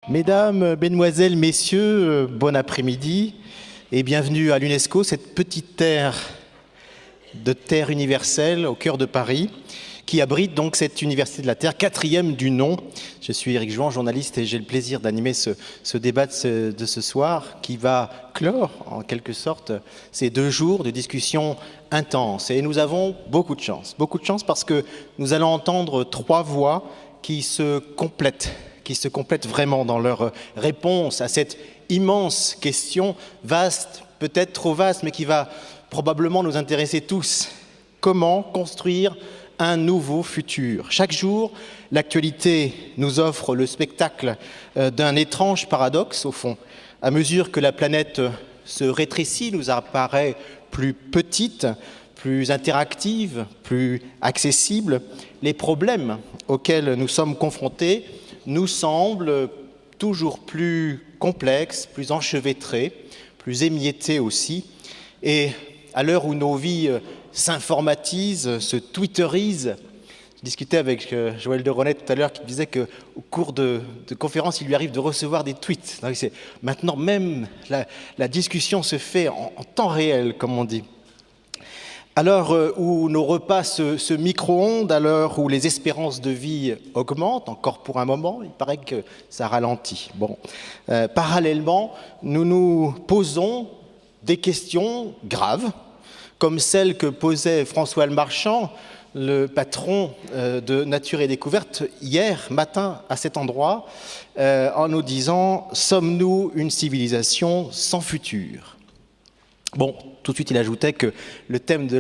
Mesdames, Mesdemoiselles, Messieurs, bon après-midi et bienvenue à l'UNESCO, cette petite terre universelle au cœur de Paris, qui abrite donc cette Université de la Terre, 4e du nom. Je suis Éric Jouan, journaliste, et j'ai le plaisir d'animer ce débat de ce soir qui va clore, en quelque sorte, ces 2 jours de discussion intense. Et nous avons beaucoup de chance parce que nous allons entendre 3 voix qui se complètent vraiment dans leur réponse à cette immense question, vaste, peut-être trop vaste, mais qui va probablement nous intéresser tous. Comment construire un nouveau futur? Chaque jour, l'actualité nous offre le spectacle d'un étrange paradoxe, au fond. À mesure que la planète se rétrécit, nous apparaît plus petite, plus interactive, plus accessible. Les problèmes auxquels nous sommes confrontés nous semblent toujours plus complexes, plus enchevêtrés, plus émiettés aussi. Et à l'heure où nos vies s'informatisent, se twitterisent, je discutais avec Joël de Ronet tout à l'heure qui disait qu'au cours de conférences, il lui arrive de recevoir des tweets. Donc maintenant même, la discussion se fait en temps réel, comme on dit. À l'heure où nos repas se micro-ondent, à l'heure où les espérances de vie augmentent, encore pour un moment, il paraît que ça ralentit. Parallèlement, nous nous posons des questions graves, comme celle que posait François Marchand, le patron de Nature et Découverte, hier matin à cet endroit, en nous disant « Sommes-nous une civilisation sans futur ?» Bon, tout de suite, il ajoutait que le thème de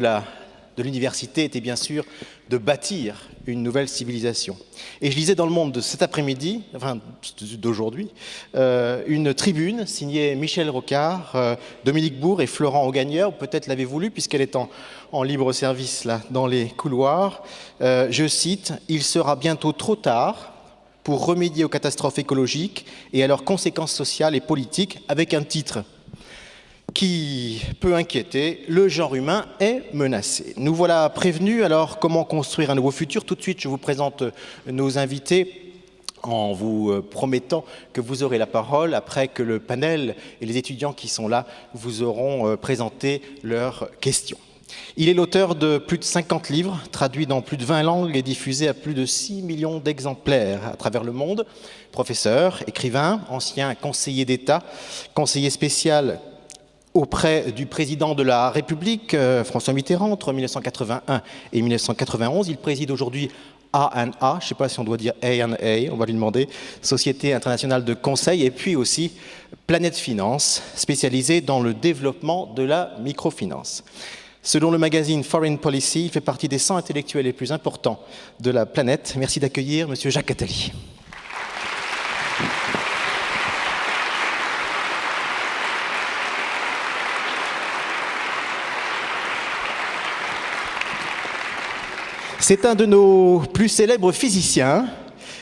l'université était bien sûr de bâtir une nouvelle civilisation. Et je lisais dans Le Monde de cet après-midi, enfin d'aujourd'hui, une tribune signée Michel Rocard, Dominique Bourg et Florent Augagneur. Peut-être l'avez-vous lu puisqu'elle est en libre service là, dans les couloirs. Je cite « Il sera bientôt trop tard pour remédier aux catastrophes écologiques et à leurs conséquences sociales et politiques » avec un titre qui peut inquiéter, le genre humain est menacé. Nous voilà prévenus, alors comment construire un nouveau futur? Tout de suite, je vous présente nos invités en vous promettant que vous aurez la parole après que le panel et les étudiants qui sont là vous auront présenté leurs questions. Il est l'auteur de plus de 50 livres, traduits dans plus de 20 langues et diffusés à plus de 6 millions d'exemplaires à travers le monde. Professeur, écrivain, ancien conseiller d'État, conseiller spécial auprès du président de la République, François Mitterrand, entre 1981 et 1991. Il préside aujourd'hui A&A, je ne sais pas si on doit dire A&A, on va lui demander, Société internationale de conseil, et puis aussi Planète Finance, spécialisée dans le développement de la microfinance. Selon le magazine Foreign Policy, il fait partie des 100 intellectuels les plus importants de la planète. Merci d'accueillir M. Jacques Attali. C'est un de nos plus célèbres physiciens,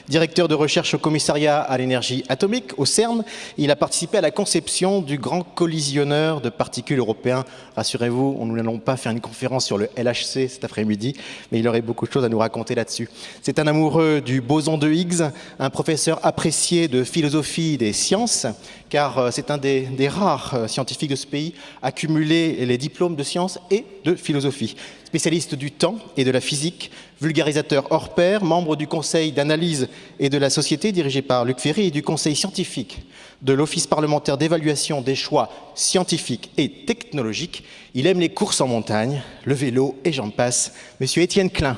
directeur de recherche au commissariat à l'énergie atomique, au CERN. Il a participé à la conception du grand collisionneur de particules européen. Rassurez-vous, nous n'allons pas faire une conférence sur le LHC cet après-midi, mais il aurait beaucoup de choses à nous raconter là-dessus. C'est un amoureux du boson de Higgs, un professeur apprécié de philosophie des sciences, car c'est un des rares scientifiques de ce pays à cumuler les diplômes de sciences et de philosophie. Spécialiste du temps et de la physique, vulgarisateur hors pair, membre du Conseil d'analyse et de la société dirigé par Luc Ferry et du Conseil scientifique de l'Office parlementaire d'évaluation des choix scientifiques et technologiques. Il aime les courses en montagne, le vélo et j'en passe. Monsieur Étienne Klein.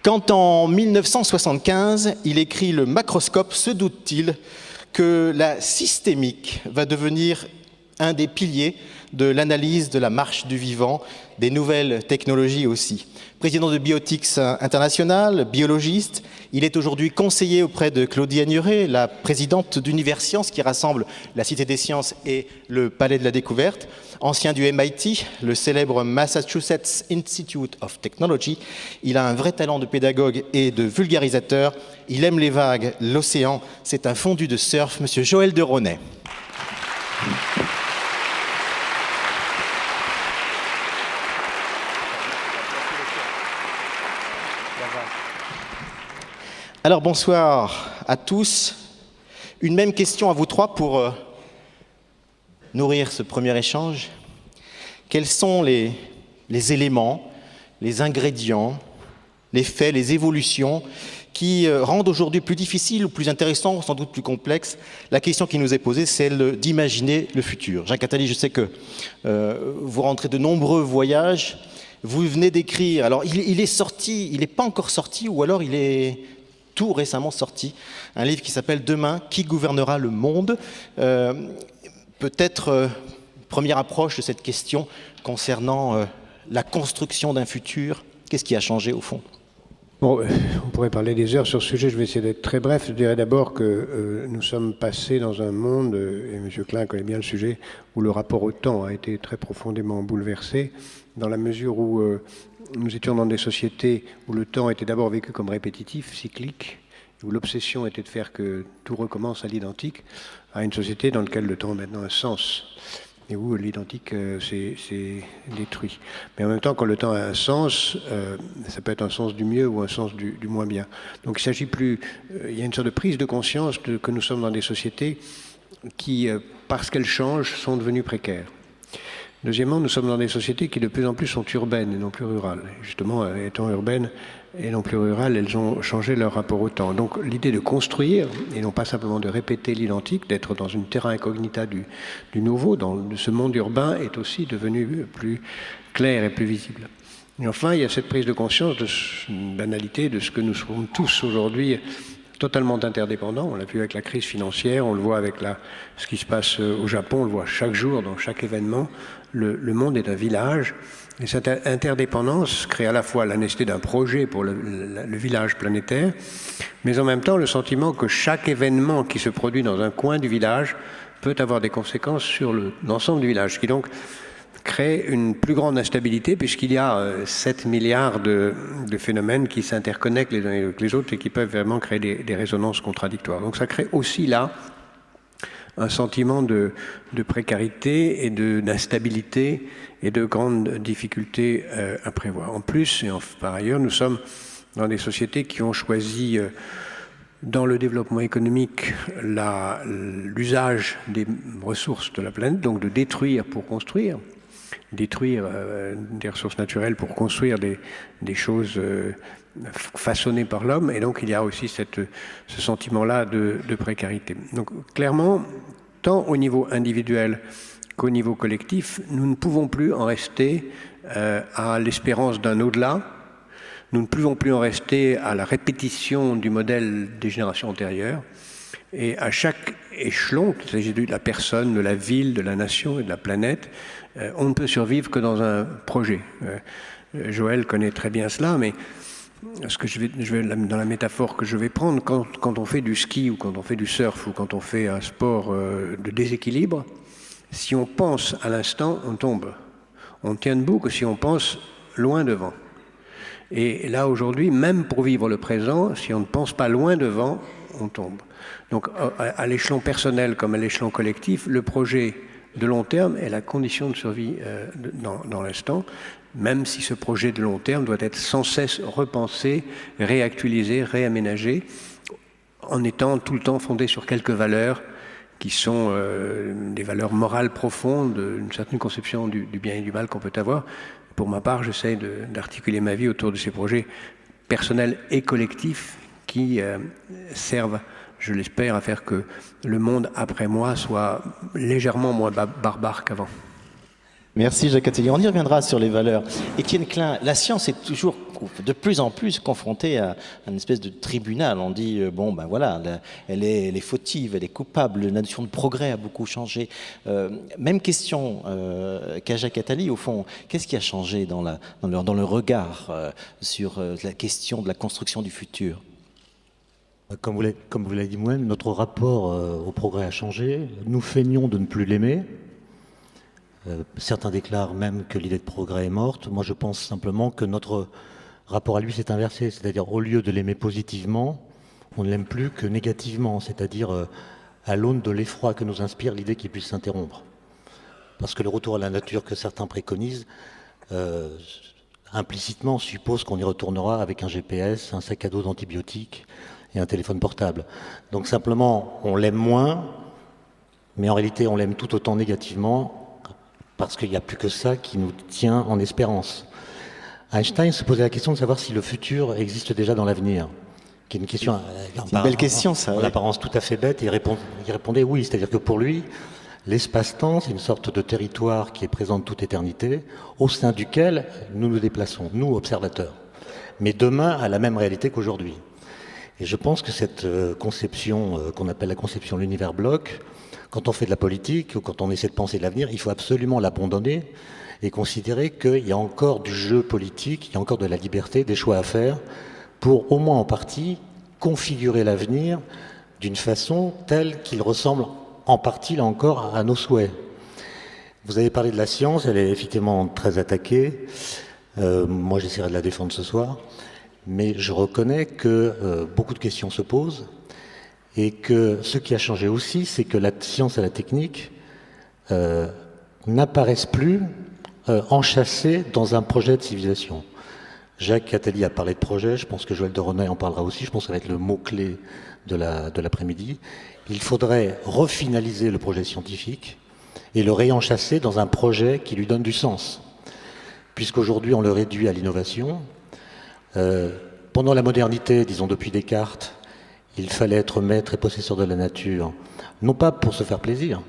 Quand en 1975, il écrit le macroscope, se doute-t-il que la systémique va devenir un des piliers de l'analyse de la marche du vivant, des nouvelles technologies aussi. Président de Biotics International, biologiste, il est aujourd'hui conseiller auprès de Claudie Agnuret, la présidente d'Universcience qui rassemble la Cité des Sciences et le Palais de la Découverte. Ancien du MIT, le célèbre Massachusetts Institute of Technology, il a un vrai talent de pédagogue et de vulgarisateur. Il aime les vagues, l'océan, c'est un fondu de surf, Monsieur Joël de Ronet. Alors bonsoir à tous. Une même question à vous trois pour nourrir ce premier échange. Quels sont les éléments, les ingrédients, les faits, les évolutions qui rendent aujourd'hui plus difficile ou plus intéressant, ou sans doute plus complexe, la question qui nous est posée, celle d'imaginer le futur. Jacques Attali, je sais que vous rentrez de nombreux voyages, vous venez d'écrire, alors il est sorti, il n'est pas encore sorti, ou alors il est tout récemment sorti, un livre qui s'appelle « Demain, qui gouvernera le monde ?» Peut-être première approche de cette question concernant la construction d'un futur. Qu'est-ce qui a changé au fond ? Bon, on pourrait parler des heures sur ce sujet, je vais essayer d'être très bref. Je dirais d'abord que nous sommes passés dans un monde, et M. Klein connaît bien le sujet, où le rapport au temps a été très profondément bouleversé, dans la mesure où nous étions dans des sociétés où le temps était d'abord vécu comme répétitif, cyclique, où l'obsession était de faire que tout recommence à l'identique, à une société dans laquelle le temps a maintenant un sens, et où l'identique s'est détruit. Mais en même temps, quand le temps a un sens, ça peut être un sens du mieux ou un sens du moins bien. Donc il s'agit plus... il y a une sorte de prise de conscience que nous sommes dans des sociétés qui, parce qu'elles changent, sont devenues précaires. Deuxièmement, nous sommes dans des sociétés qui de plus en plus sont urbaines et non plus rurales. Justement, étant urbaines et non plus rurales, elles ont changé leur rapport au temps. Donc l'idée de construire, et non pas simplement de répéter l'identique, d'être dans une terra incognita du nouveau, dans ce monde urbain, est aussi devenu plus clair et plus visible. Et enfin, il y a cette prise de conscience de banalité de ce que nous sommes tous aujourd'hui totalement interdépendants. On l'a vu avec la crise financière, on le voit avec ce qui se passe au Japon, on le voit chaque jour dans chaque événement. Le monde est un village, et cette interdépendance crée à la fois la nécessité d'un projet pour le village planétaire, mais en même temps le sentiment que chaque événement qui se produit dans un coin du village peut avoir des conséquences sur l'ensemble du village, ce qui donc crée une plus grande instabilité, puisqu'il y a 7 milliards de phénomènes qui s'interconnectent les uns avec les autres et qui peuvent vraiment créer des résonances contradictoires. Donc ça crée aussi là un sentiment de précarité et d'instabilité et de grandes difficultés à prévoir. En plus, et par ailleurs, nous sommes dans des sociétés qui ont choisi, dans le développement économique, l'usage des ressources de la planète, donc de détruire pour construire, détruire des ressources naturelles pour construire des choses façonnées par l'homme, et donc il y a aussi ce sentiment-là de précarité. Donc clairement, tant au niveau individuel qu'au niveau collectif, nous ne pouvons plus en rester à l'espérance d'un au-delà, nous ne pouvons plus en rester à la répétition du modèle des générations antérieures, et à chaque échelon, qu'il s'agisse de la personne, de la ville, de la nation et de la planète, on ne peut survivre que dans un projet. Joël connaît très bien cela, mais ce que je vais dans la métaphore que je vais prendre, quand on fait du ski ou quand on fait du surf ou quand on fait un sport de déséquilibre, si on pense à l'instant, on tombe. On tient debout que si on pense loin devant. Et là, aujourd'hui, même pour vivre le présent, si on ne pense pas loin devant, on tombe. Donc, à l'échelon personnel comme à l'échelon collectif, le projet de long terme est la condition de survie dans l'instant, même si ce projet de long terme doit être sans cesse repensé, réactualisé, réaménagé, en étant tout le temps fondé sur quelques valeurs qui sont des valeurs morales profondes, une certaine conception du bien et du mal qu'on peut avoir. Pour ma part, j'essaie d'articuler ma vie autour de ces projets personnels et collectifs qui servent, je l'espère, à faire que le monde après moi soit légèrement moins barbare qu'avant. Merci Jacques Attali. On y reviendra sur les valeurs. Étienne Klein, la science est toujours de plus en plus confrontée à une espèce de tribunal. On dit, bon ben voilà, elle est fautive, elle est coupable, la notion de progrès a beaucoup changé. Même question qu'à Jacques Attali, au fond, qu'est-ce qui a changé dans le regard sur la question de la construction du futur ? Comme vous l'avez dit moi-même, notre rapport au progrès a changé. Nous feignons de ne plus l'aimer. Certains déclarent même que l'idée de progrès est morte. Moi, je pense simplement que notre rapport à lui s'est inversé. C'est-à-dire, au lieu de l'aimer positivement, on ne l'aime plus que négativement. C'est-à-dire à l'aune de l'effroi que nous inspire l'idée qu'il puisse s'interrompre. Parce que le retour à la nature que certains préconisent, implicitement suppose qu'on y retournera avec un GPS, un sac à dos d'antibiotiques et un téléphone portable. Donc simplement, on l'aime moins, mais en réalité, on l'aime tout autant négativement, parce qu'il n'y a plus que ça qui nous tient en espérance. Einstein se posait la question de savoir si le futur existe déjà dans l'avenir, qui est une question... C'est une belle question, ça. En apparence tout à fait bête, et il répondait oui, c'est-à-dire que pour lui, l'espace-temps, c'est une sorte de territoire qui est présent de toute éternité, au sein duquel nous nous déplaçons, nous, observateurs. Mais demain a la même réalité qu'aujourd'hui. Et je pense que cette conception qu'on appelle la conception de l'univers bloc, quand on fait de la politique ou quand on essaie de penser de l'avenir, il faut absolument l'abandonner et considérer qu'il y a encore du jeu politique, il y a encore de la liberté, des choix à faire pour, au moins en partie, configurer l'avenir d'une façon telle qu'il ressemble en partie, là encore, à nos souhaits. Vous avez parlé de la science, elle est effectivement très attaquée. Moi, j'essaierai de la défendre ce soir. Mais je reconnais que beaucoup de questions se posent et que ce qui a changé aussi, c'est que la science et la technique n'apparaissent plus enchâssées dans un projet de civilisation. Jacques Attali a parlé de projet, je pense que Joël de Renay en parlera aussi, je pense que ça va être le mot-clé de l'après-midi. Il faudrait refinaliser le projet scientifique et le réenchasser dans un projet qui lui donne du sens. Puisqu'aujourd'hui, on le réduit à l'innovation. Pendant la modernité, disons depuis Descartes, il fallait être maître et possesseur de la nature, non pas pour se faire plaisir,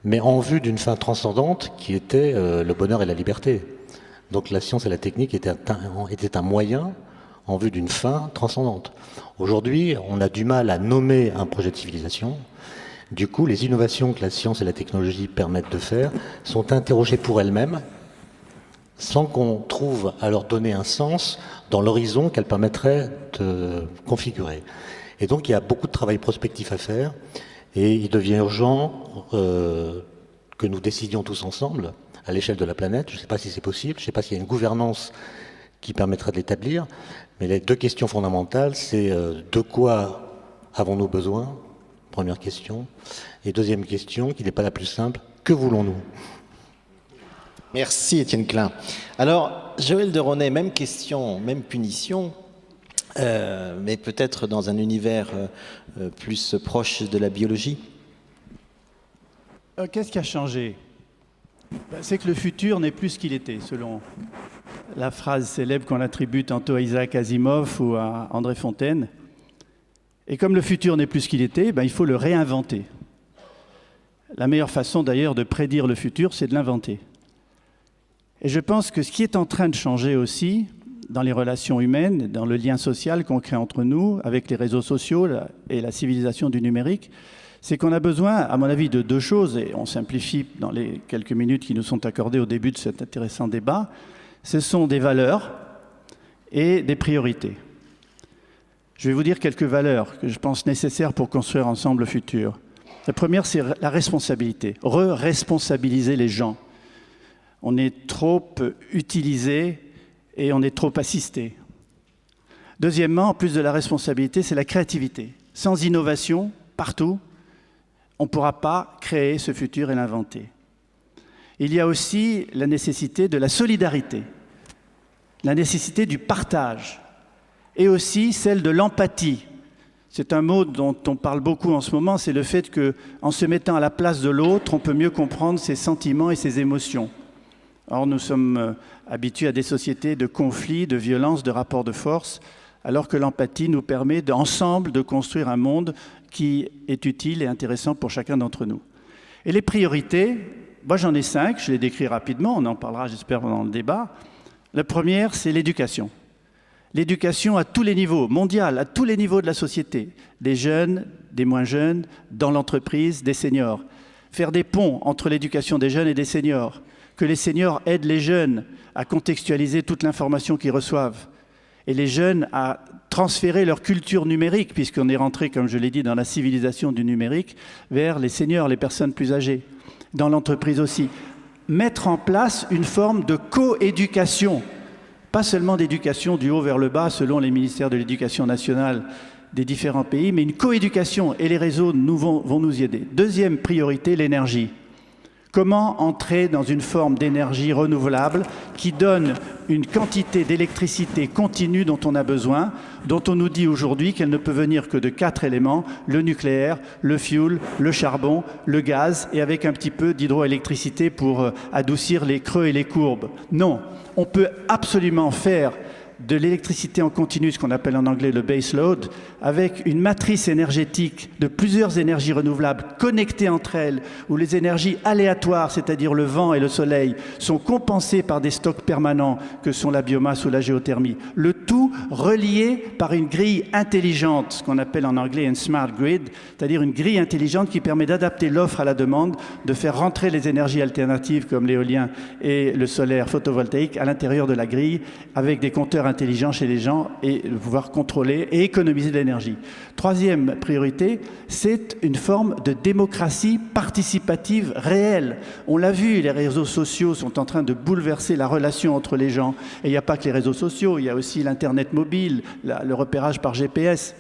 mais en vue d'une fin transcendante qui était le bonheur et la liberté. Donc la science et la technique étaient un moyen en vue d'une fin transcendante. Aujourd'hui, on a du mal à nommer un projet de civilisation. Du coup, les innovations que la science et la technologie permettent de faire sont interrogées pour elles-mêmes, sans qu'on trouve à leur donner un sens dans l'horizon qu'elles permettraient de configurer. Et donc il y a beaucoup de travail prospectif à faire, et il devient urgent que nous décidions tous ensemble, à l'échelle de la planète, je ne sais pas si c'est possible, je ne sais pas s'il y a une gouvernance qui permettrait de l'établir, mais les deux questions fondamentales, c'est de quoi avons-nous besoin, première question, et deuxième question, qui n'est pas la plus simple, que voulons-nous ? Merci Étienne Klein. Alors, Joël de Renay, même question, même punition, mais peut-être dans un univers plus proche de la biologie. Qu'est-ce qui a changé ? C'est que le futur n'est plus ce qu'il était, selon la phrase célèbre qu'on attribue tantôt à Isaac Asimov ou à André Fontaine. Et comme le futur n'est plus ce qu'il était, il faut le réinventer. La meilleure façon d'ailleurs de prédire le futur, c'est de l'inventer. Et je pense que ce qui est en train de changer aussi dans les relations humaines, dans le lien social qu'on crée entre nous, avec les réseaux sociaux et la civilisation du numérique, c'est qu'on a besoin, à mon avis, de deux choses, et on simplifie dans les quelques minutes qui nous sont accordées au début de cet intéressant débat. Ce sont des valeurs et des priorités. Je vais vous dire quelques valeurs que je pense nécessaires pour construire ensemble le futur. La première, c'est la responsabilité. Responsabiliser les gens. On est trop utilisé et on est trop assisté. Deuxièmement, en plus de la responsabilité, c'est la créativité. Sans innovation, partout, on ne pourra pas créer ce futur et l'inventer. Il y a aussi la nécessité de la solidarité, la nécessité du partage, et aussi celle de l'empathie. C'est un mot dont on parle beaucoup en ce moment, c'est le fait qu'en se mettant à la place de l'autre, on peut mieux comprendre ses sentiments et ses émotions. Or, nous sommes habitués à des sociétés de conflits, de violences, de rapports de force, alors que l'empathie nous permet ensemble de construire un monde qui est utile et intéressant pour chacun d'entre nous. Et les priorités, moi j'en ai 5, je les décris rapidement, on en parlera j'espère pendant le débat. La première, c'est l'éducation. L'éducation à tous les niveaux, mondiale, à tous les niveaux de la société, des jeunes, des moins jeunes, dans l'entreprise, des seniors. Faire des ponts entre l'éducation des jeunes et des seniors, que les seniors aident les jeunes à contextualiser toute l'information qu'ils reçoivent, et les jeunes à transférer leur culture numérique, puisqu'on est rentré, comme je l'ai dit, dans la civilisation du numérique, vers les seniors, les personnes plus âgées, dans l'entreprise aussi. Mettre en place une forme de coéducation, pas seulement d'éducation du haut vers le bas, selon les ministères de l'éducation nationale des différents pays, mais une coéducation, et les réseaux vont nous y aider. Deuxième priorité, l'énergie. Comment entrer dans une forme d'énergie renouvelable qui donne une quantité d'électricité continue dont on a besoin, dont on nous dit aujourd'hui qu'elle ne peut venir que de 4 éléments, le nucléaire, le fioul, le charbon, le gaz, et avec un petit peu d'hydroélectricité pour adoucir les creux et les courbes. Non, on peut absolument faire de l'électricité en continu, ce qu'on appelle en anglais le base load, avec une matrice énergétique de plusieurs énergies renouvelables connectées entre elles, où les énergies aléatoires, c'est-à-dire le vent et le soleil, sont compensées par des stocks permanents que sont la biomasse ou la géothermie. Le tout relié par une grille intelligente, ce qu'on appelle en anglais un smart grid, c'est-à-dire une grille intelligente qui permet d'adapter l'offre à la demande, de faire rentrer les énergies alternatives comme l'éolien et le solaire photovoltaïque à l'intérieur de la grille, avec des compteurs intelligents chez les gens et de pouvoir contrôler et économiser de l'énergie. Troisième priorité, c'est une forme de démocratie participative réelle. On l'a vu, les réseaux sociaux sont en train de bouleverser la relation entre les gens. Et il n'y a pas que les réseaux sociaux, il y a aussi l'Internet mobile, le repérage par GPS.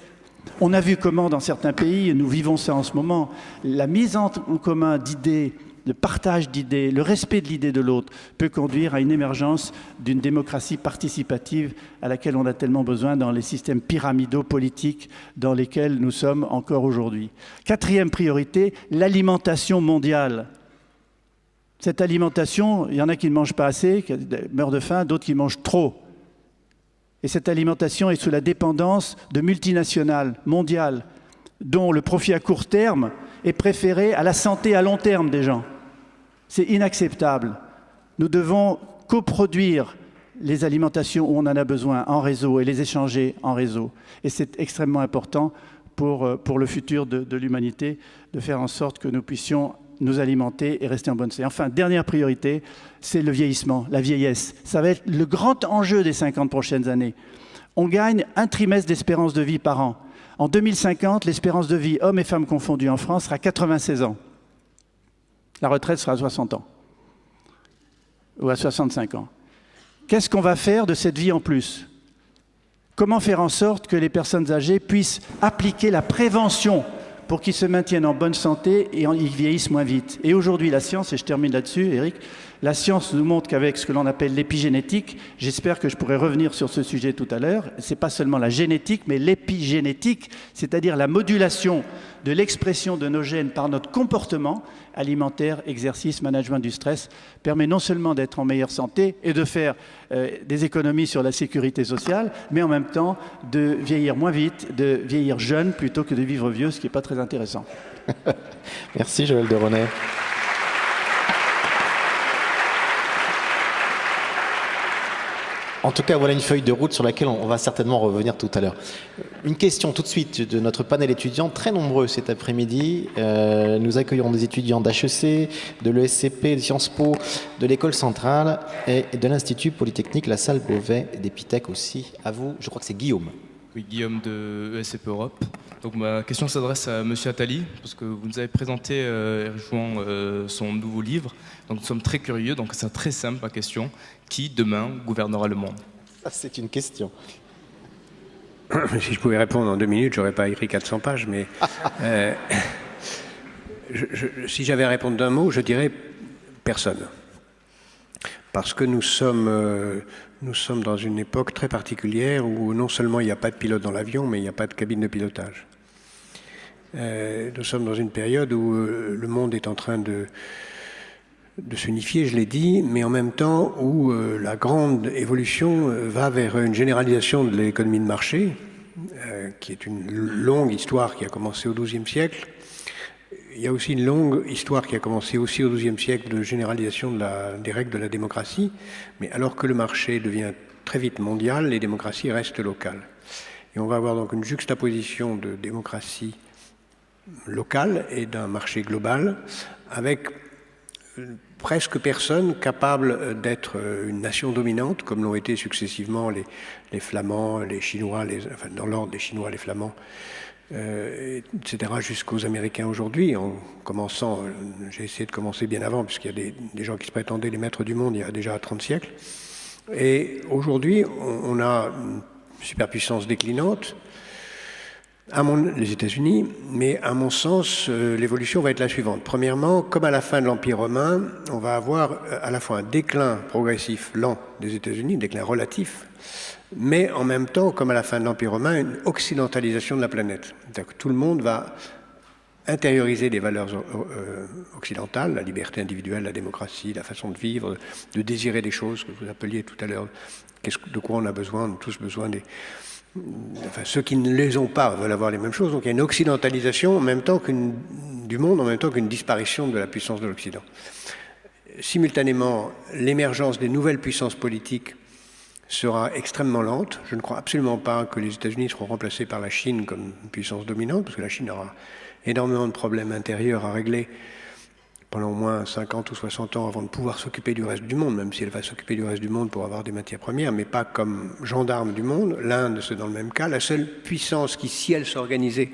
On a vu comment dans certains pays, et nous vivons ça en ce moment, la mise en commun d'idées, le partage d'idées, le respect de l'idée de l'autre peut conduire à une émergence d'une démocratie participative à laquelle on a tellement besoin dans les systèmes pyramidaux politiques dans lesquels nous sommes encore aujourd'hui. Quatrième priorité, l'alimentation mondiale. Cette alimentation, il y en a qui ne mangent pas assez, qui meurent de faim, d'autres qui mangent trop. Et cette alimentation est sous la dépendance de multinationales mondiales dont le profit à court terme est préféré à la santé à long terme des gens. C'est inacceptable. Nous devons coproduire les alimentations où on en a besoin en réseau et les échanger en réseau. Et c'est extrêmement important pour le futur de l'humanité de faire en sorte que nous puissions nous alimenter et rester en bonne santé. Enfin, dernière priorité, c'est le vieillissement, la vieillesse. Ça va être le grand enjeu des 50 prochaines années. On gagne un trimestre d'espérance de vie par an. En 2050, l'espérance de vie, hommes et femmes confondus en France, sera 96 ans. La retraite sera à 60 ans ou à 65 ans. Qu'est-ce qu'on va faire de cette vie en plus? Comment faire en sorte que les personnes âgées puissent appliquer la prévention pour qu'ils se maintiennent en bonne santé et ils vieillissent moins vite? Et aujourd'hui, la science, et je termine là-dessus, Eric, la science nous montre qu'avec ce que l'on appelle l'épigénétique, j'espère que je pourrai revenir sur ce sujet tout à l'heure, c'est pas seulement la génétique, mais l'épigénétique, c'est-à-dire la modulation de l'expression de nos gènes par notre comportement alimentaire, exercice, management du stress, permet non seulement d'être en meilleure santé et de faire des économies sur la sécurité sociale, mais en même temps de vieillir moins vite, de vieillir jeune plutôt que de vivre vieux, ce qui n'est pas très intéressant. Merci Joël de René. En tout cas, voilà une feuille de route sur laquelle on va certainement revenir tout à l'heure. Une question tout de suite de notre panel étudiant, très nombreux cet après-midi. Nous accueillons des étudiants d'HEC, de l'ESCP, de Sciences Po, de l'École centrale et de l'Institut Polytechnique La Salle Beauvais, d'Epitech aussi. À vous, je crois que c'est Guillaume. Oui, Guillaume de ESCP Europe. Donc ma question s'adresse à Monsieur Attali, parce que vous nous avez présenté, Eric Jouan, son nouveau livre. Donc nous sommes très curieux, donc c'est très simple ma question. Qui, demain, gouvernera le monde? Ça, c'est une question. Si je pouvais répondre en 2 minutes, j'aurais pas écrit 400 pages, mais si j'avais à répondre d'un mot, je dirais personne. Parce que nous sommes dans une époque très particulière où non seulement il n'y a pas de pilote dans l'avion, mais il n'y a pas de cabine de pilotage. Nous sommes dans une période où le monde est en train de s'unifier, je l'ai dit, mais en même temps où la grande évolution va vers une généralisation de l'économie de marché, qui est une longue histoire qui a commencé au XIIe siècle. Il y a aussi une longue histoire qui a commencé aussi au XIIe siècle de généralisation des règles de la démocratie, mais alors que le marché devient très vite mondial, les démocraties restent locales. Et on va avoir donc une juxtaposition de démocratie locale et d'un marché global, avec presque personne capable d'être une nation dominante, comme l'ont été successivement les Flamands, les Chinois, enfin dans l'ordre les Chinois, les Flamands, etc., jusqu'aux Américains aujourd'hui, en commençant, j'ai essayé de commencer bien avant, puisqu'il y a des gens qui se prétendaient les maîtres du monde il y a déjà 30 siècles. Et aujourd'hui, on a une superpuissance déclinante, Les États-Unis, mais à mon sens, l'évolution va être la suivante. Premièrement, comme à la fin de l'Empire romain, on va avoir à la fois un déclin progressif lent des États-Unis, un déclin relatif, mais en même temps, comme à la fin de l'Empire romain, une occidentalisation de la planète. C'est-à-dire que tout le monde va intérioriser des valeurs occidentales, la liberté individuelle, la démocratie, la façon de vivre, de désirer des choses que vous appeliez tout à l'heure. De quoi on a besoin? On a tous besoin des... Enfin, ceux qui ne les ont pas veulent avoir les mêmes choses. Donc il y a une occidentalisation en même temps du monde, en même temps qu'une disparition de la puissance de l'Occident. Simultanément, l'émergence des nouvelles puissances politiques sera extrêmement lente. Je ne crois absolument pas que les États-Unis seront remplacés par la Chine comme puissance dominante, parce que la Chine aura énormément de problèmes intérieurs à régler pendant au moins 50 ou 60 ans avant de pouvoir s'occuper du reste du monde, même si elle va s'occuper du reste du monde pour avoir des matières premières, mais pas comme gendarme du monde. L'Inde, c'est dans le même cas. La seule puissance qui, si elle s'organisait,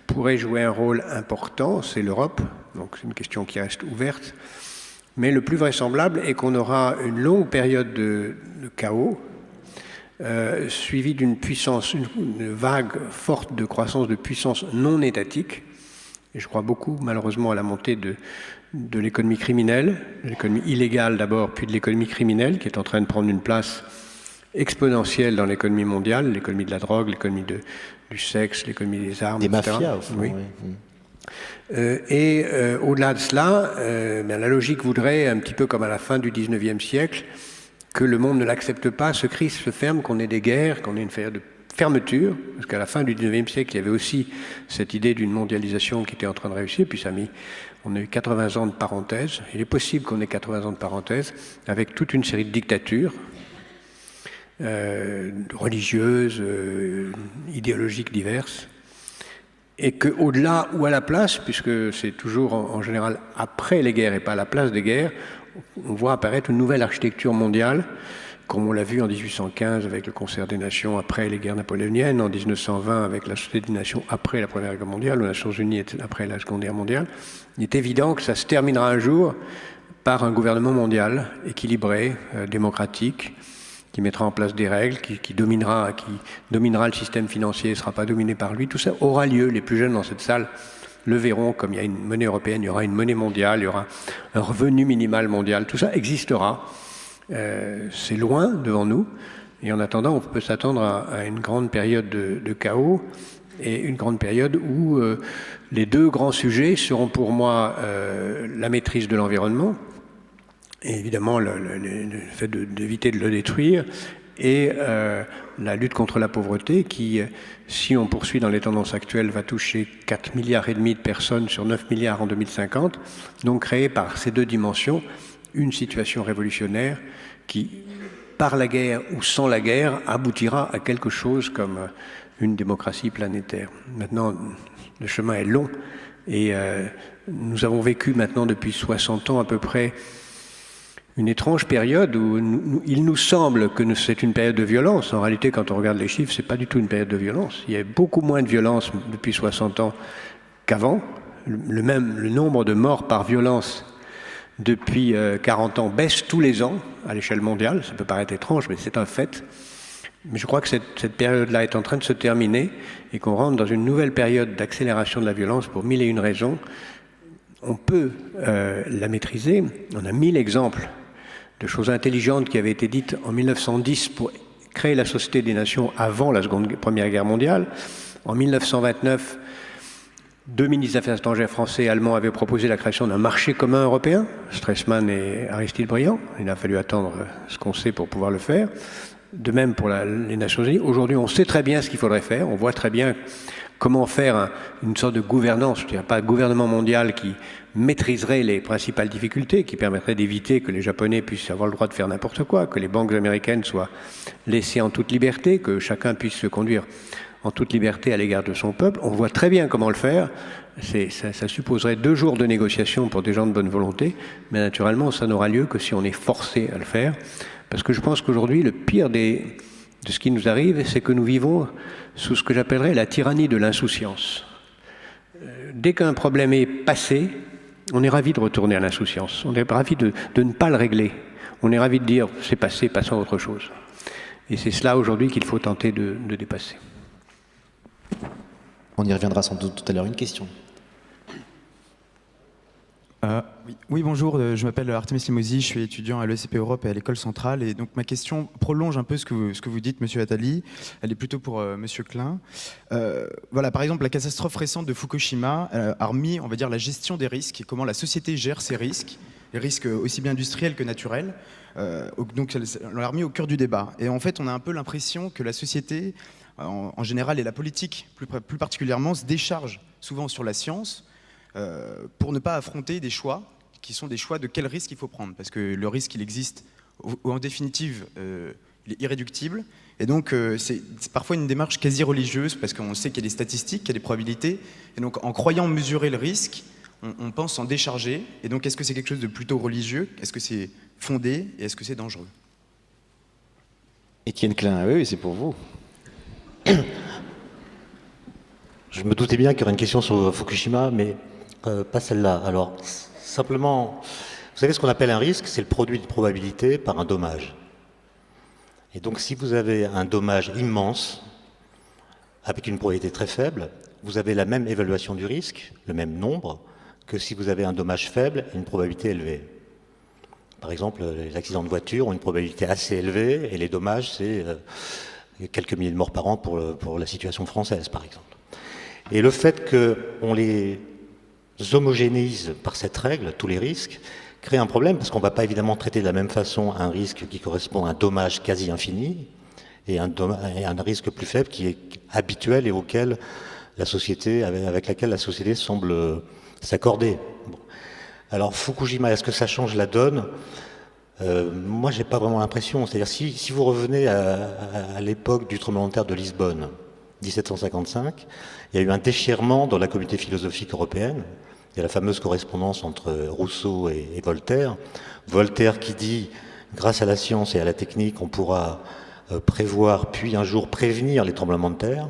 pourrait jouer un rôle important, c'est l'Europe. Donc c'est une question qui reste ouverte. Mais le plus vraisemblable est qu'on aura une longue période de chaos, suivie d'une puissance, une vague forte de croissance de puissance non étatique. Et je crois beaucoup, malheureusement, à la montée de l'économie criminelle, de l'économie illégale d'abord, puis de l'économie criminelle, qui est en train de prendre une place exponentielle dans l'économie mondiale, l'économie de la drogue, l'économie du sexe, l'économie des armes, des etc. mafias, au fond, oui. Oui. Au-delà de cela, la logique voudrait, un petit peu comme à la fin du XIXe siècle, que le monde ne l'accepte pas, se crise, se ferme, qu'on ait des guerres, qu'on ait une période de fermeture, parce qu'à la fin du XIXe siècle, il y avait aussi cette idée d'une mondialisation qui était en train de réussir, puis on a eu 80 ans de parenthèse. Il est possible qu'on ait 80 ans de parenthèse avec toute une série de dictatures religieuses, idéologiques diverses, et qu'au-delà ou à la place, puisque c'est toujours en général après les guerres et pas à la place des guerres, on voit apparaître une nouvelle architecture mondiale, comme on l'a vu en 1815 avec le concert des nations après les guerres napoléoniennes, en 1920 avec la Société des Nations après la Première Guerre mondiale, ou les Nations Unies après la Seconde Guerre mondiale. Il est évident que ça se terminera un jour par un gouvernement mondial équilibré, démocratique, qui mettra en place des règles, qui dominera le système financier, ne sera pas dominé par lui. Tout ça aura lieu. Les plus jeunes dans cette salle le verront, comme il y a une monnaie européenne, il y aura une monnaie mondiale, il y aura un revenu minimal mondial. Tout ça existera. C'est loin devant nous. Et en attendant, on peut s'attendre à une grande période de chaos et une grande période où les deux grands sujets seront pour moi la maîtrise de l'environnement, et évidemment le fait d'éviter de le détruire, et la lutte contre la pauvreté qui, si on poursuit dans les tendances actuelles, va toucher 4,5 milliards de personnes sur 9 milliards en 2050, donc créer par ces deux dimensions une situation révolutionnaire qui, par la guerre ou sans la guerre, aboutira à quelque chose comme une démocratie planétaire. Maintenant, le chemin est long et nous avons vécu maintenant depuis 60 ans à peu près une étrange période où il nous semble que c'est une période de violence. En réalité, quand on regarde les chiffres, c'est pas du tout une période de violence. Il y a beaucoup moins de violence depuis 60 ans qu'avant. Le nombre de morts par violence depuis 40 ans baisse tous les ans à l'échelle mondiale. Ça peut paraître étrange, mais c'est un fait. Mais je crois que cette période-là est en train de se terminer et qu'on rentre dans une nouvelle période d'accélération de la violence pour 1000 et une raisons. On peut la maîtriser. On a 1000 exemples de choses intelligentes qui avaient été dites en 1910 pour créer la Société des Nations avant la Première Guerre mondiale. En 1929, deux ministres des Affaires étrangères français et allemands avaient proposé la création d'un marché commun européen, Stresemann et Aristide Briand. Il a fallu attendre ce qu'on sait pour pouvoir le faire. De même pour les Nations Unies. Aujourd'hui, on sait très bien ce qu'il faudrait faire. On voit très bien comment faire une sorte de gouvernance, je ne dirais pas gouvernement mondial qui maîtriserait les principales difficultés, qui permettrait d'éviter que les Japonais puissent avoir le droit de faire n'importe quoi, que les banques américaines soient laissées en toute liberté, que chacun puisse se conduire en toute liberté à l'égard de son peuple. On voit très bien comment le faire. Ça supposerait 2 jours de négociation pour des gens de bonne volonté, mais naturellement, ça n'aura lieu que si on est forcé à le faire. Parce que je pense qu'aujourd'hui, le pire de ce qui nous arrive, c'est que nous vivons sous ce que j'appellerais la tyrannie de l'insouciance. Dès qu'un problème est passé, on est ravi de retourner à l'insouciance. On est ravi de ne pas le régler. On est ravi de dire « c'est passé, passons à autre chose ». Et c'est cela aujourd'hui qu'il faut tenter de dépasser. On y reviendra sans doute tout à l'heure. Une question. Oui, bonjour, je m'appelle Artemis Limosi, je suis étudiant à l'ESCP Europe et à l'École centrale. Et donc ma question prolonge un peu ce que vous dites, monsieur Attali. Elle est plutôt pour monsieur Klein. Voilà, par exemple, la catastrophe récente de Fukushima a remis, on va dire, la gestion des risques et comment la société gère ces risques, les risques aussi bien industriels que naturels. Donc on l'a remis au cœur du débat. Et en fait, on a un peu l'impression que la société, en général, et la politique plus particulièrement, se décharge souvent sur la science, pour ne pas affronter des choix qui sont des choix de quel risque il faut prendre. Parce que le risque, il existe, en définitive, il est irréductible. Et donc, c'est parfois une démarche quasi religieuse, parce qu'on sait qu'il y a des statistiques, qu'il y a des probabilités. Et donc, en croyant mesurer le risque, on pense s'en décharger. Et donc, est-ce que c'est quelque chose de plutôt religieux? Est-ce que c'est fondé? Et est-ce que c'est dangereux? Étienne Klein, oui, c'est pour vous. Je me doutais bien qu'il y aurait une question sur Fukushima, mais pas celle-là. Alors, simplement, vous savez ce qu'on appelle un risque, c'est le produit de probabilité par un dommage. Et donc, si vous avez un dommage immense, avec une probabilité très faible, vous avez la même évaluation du risque, le même nombre, que si vous avez un dommage faible et une probabilité élevée. Par exemple, les accidents de voiture ont une probabilité assez élevée, et les dommages, c'est quelques milliers de morts par an pour la situation française, par exemple. Et le fait qu'on les homogénéise par cette règle, tous les risques, crée un problème, parce qu'on ne va pas évidemment traiter de la même façon un risque qui correspond à un dommage quasi infini et un risque plus faible qui est habituel et auquel la société, avec laquelle la société semble s'accorder. Bon. Alors Fukushima, est-ce que ça change la donne? Moi, j'ai pas vraiment l'impression. C'est-à-dire, si vous revenez à l'époque du tremblement de terre de Lisbonne, 1755, il y a eu un déchirement dans la communauté philosophique européenne. Il y a la fameuse correspondance entre Rousseau et Voltaire. Voltaire qui dit, grâce à la science et à la technique, on pourra prévoir, puis un jour prévenir les tremblements de terre.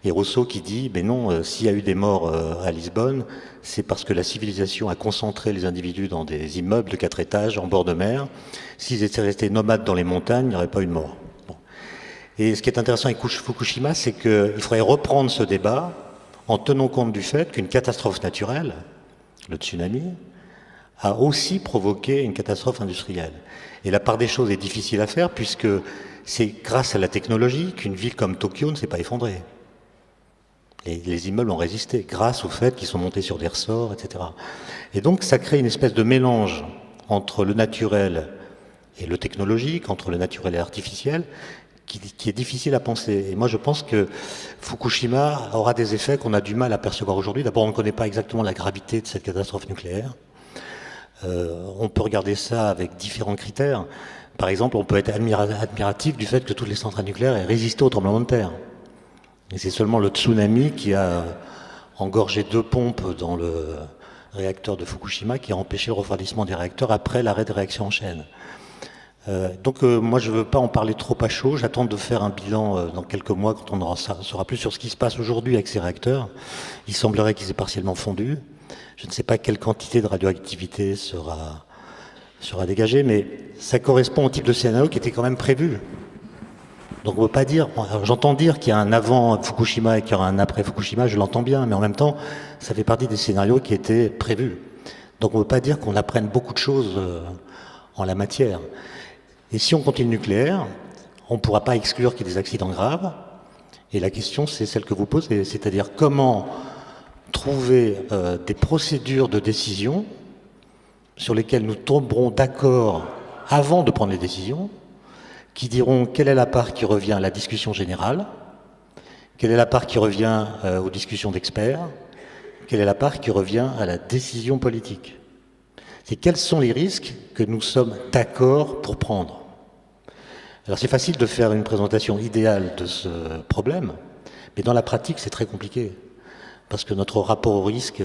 Et Rousseau qui dit, ben non, s'il y a eu des morts à Lisbonne, c'est parce que la civilisation a concentré les individus dans des immeubles de 4 étages en bord de mer. S'ils étaient restés nomades dans les montagnes, il n'y aurait pas eu de mort. Bon. Et ce qui est intéressant avec Fukushima, c'est qu'il faudrait reprendre ce débat en tenant compte du fait qu'une catastrophe naturelle, le tsunami, a aussi provoqué une catastrophe industrielle. Et la part des choses est difficile à faire puisque c'est grâce à la technologie qu'une ville comme Tokyo ne s'est pas effondrée. Et les immeubles ont résisté grâce au fait qu'ils sont montés sur des ressorts, etc. Et donc ça crée une espèce de mélange entre le naturel et le technologique, entre le naturel et l'artificiel, qui est difficile à penser. Et moi, je pense que Fukushima aura des effets qu'on a du mal à percevoir aujourd'hui. D'abord, on ne connaît pas exactement la gravité de cette catastrophe nucléaire. On peut regarder ça avec différents critères. Par exemple, on peut être admiratif du fait que toutes les centrales nucléaires aient résisté au tremblement de terre. Et c'est seulement le tsunami qui a engorgé 2 pompes dans le réacteur de Fukushima qui a empêché le refroidissement des réacteurs après l'arrêt des réactions en chaîne. Donc moi je ne veux pas en parler trop à chaud, j'attends de faire un bilan dans quelques mois quand on saura plus sur ce qui se passe aujourd'hui avec ces réacteurs. Il semblerait qu'ils aient partiellement fondu. Je ne sais pas quelle quantité de radioactivité sera dégagée, mais ça correspond au type de scénario qui était quand même prévu. Donc on ne peut pas dire, j'entends dire qu'il y a un avant Fukushima et qu'il y aura un après Fukushima, je l'entends bien, mais en même temps ça fait partie des scénarios qui étaient prévus. Donc on ne peut pas dire qu'on apprenne beaucoup de choses en la matière. Et si on continue le nucléaire, on ne pourra pas exclure qu'il y ait des accidents graves. Et la question, c'est celle que vous posez, c'est-à-dire comment trouver des procédures de décision sur lesquelles nous tomberons d'accord avant de prendre les décisions, qui diront quelle est la part qui revient à la discussion générale, quelle est la part qui revient aux discussions d'experts, quelle est la part qui revient à la décision politique. C'est quels sont les risques que nous sommes d'accord pour prendre. Alors c'est facile de faire une présentation idéale de ce problème, mais dans la pratique c'est très compliqué, parce que notre rapport au risque,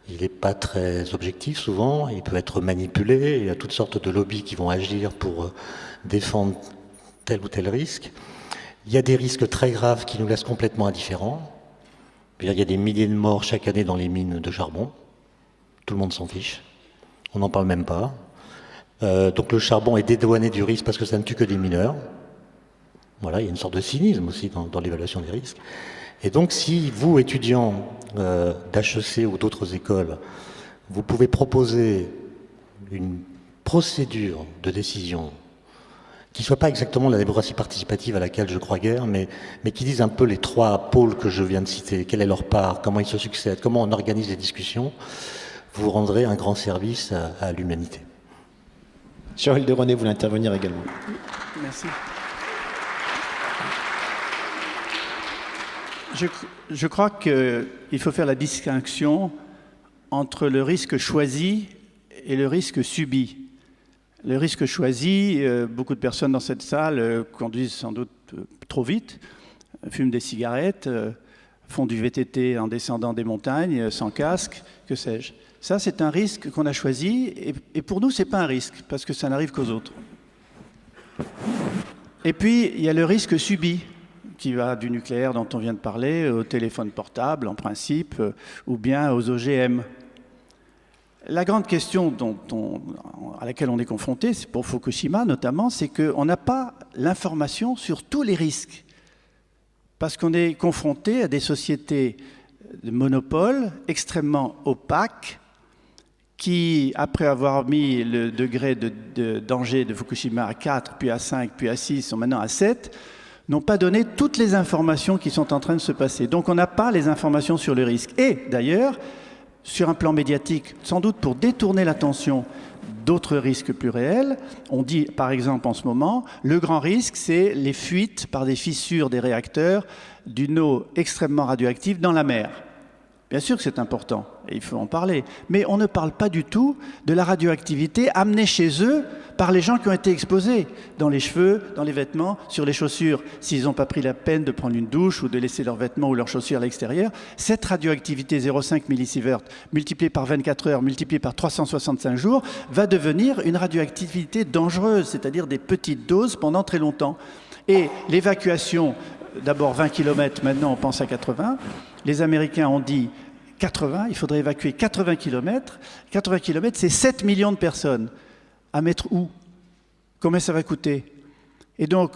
il n'est pas très objectif souvent, il peut être manipulé, il y a toutes sortes de lobbies qui vont agir pour défendre tel ou tel risque. Il y a des risques très graves qui nous laissent complètement indifférents. Il y a des milliers de morts chaque année dans les mines de charbon, tout le monde s'en fiche, on n'en parle même pas. Donc le charbon est dédouané du risque parce que ça ne tue que des mineurs. Voilà, il y a une sorte de cynisme aussi dans l'évaluation des risques. Et donc, si vous, étudiants d'HEC ou d'autres écoles, vous pouvez proposer une procédure de décision qui ne soit pas exactement la démocratie participative à laquelle je crois guère, mais qui dise un peu les trois pôles que je viens de citer, quelle est leur part, comment ils se succèdent, comment on organise les discussions, vous rendrez un grand service à l'humanité. Joël de René voulait intervenir également. Merci. Je crois qu'il faut faire la distinction entre le risque choisi et le risque subi. Le risque choisi, beaucoup de personnes dans cette salle conduisent sans doute trop vite, fument des cigarettes, font du VTT en descendant des montagnes sans casque, que sais-je. Ça, c'est un risque qu'on a choisi, et pour nous, ce n'est pas un risque, parce que ça n'arrive qu'aux autres. Et puis, il y a le risque subi, qui va du nucléaire dont on vient de parler, au téléphone portable, en principe, ou bien aux OGM. La grande question à laquelle on est confronté, c'est pour Fukushima notamment, c'est qu'on n'a pas l'information sur tous les risques. Parce qu'on est confronté à des sociétés de monopole extrêmement opaques qui, après avoir mis le degré de danger de Fukushima à 4, puis à 5, puis à 6, sont maintenant à 7, n'ont pas donné toutes les informations qui sont en train de se passer. Donc on n'a pas les informations sur le risque. Et d'ailleurs, sur un plan médiatique, sans doute pour détourner l'attention d'autres risques plus réels, on dit par exemple en ce moment, le grand risque c'est les fuites par des fissures des réacteurs d'une eau extrêmement radioactive dans la mer. Bien sûr que c'est important, et il faut en parler, mais on ne parle pas du tout de la radioactivité amenée chez eux par les gens qui ont été exposés, dans les cheveux, dans les vêtements, sur les chaussures, s'ils n'ont pas pris la peine de prendre une douche ou de laisser leurs vêtements ou leurs chaussures à l'extérieur. Cette radioactivité 0,5 millisievert multipliée par 24 heures, multipliée par 365 jours, va devenir une radioactivité dangereuse, c'est-à-dire des petites doses pendant très longtemps. Et l'évacuation, d'abord 20 km, maintenant on pense à 80, les Américains ont dit 80, il faudrait évacuer 80 km. 80 km, c'est 7 millions de personnes. À mettre où? Combien ça va coûter? Et donc,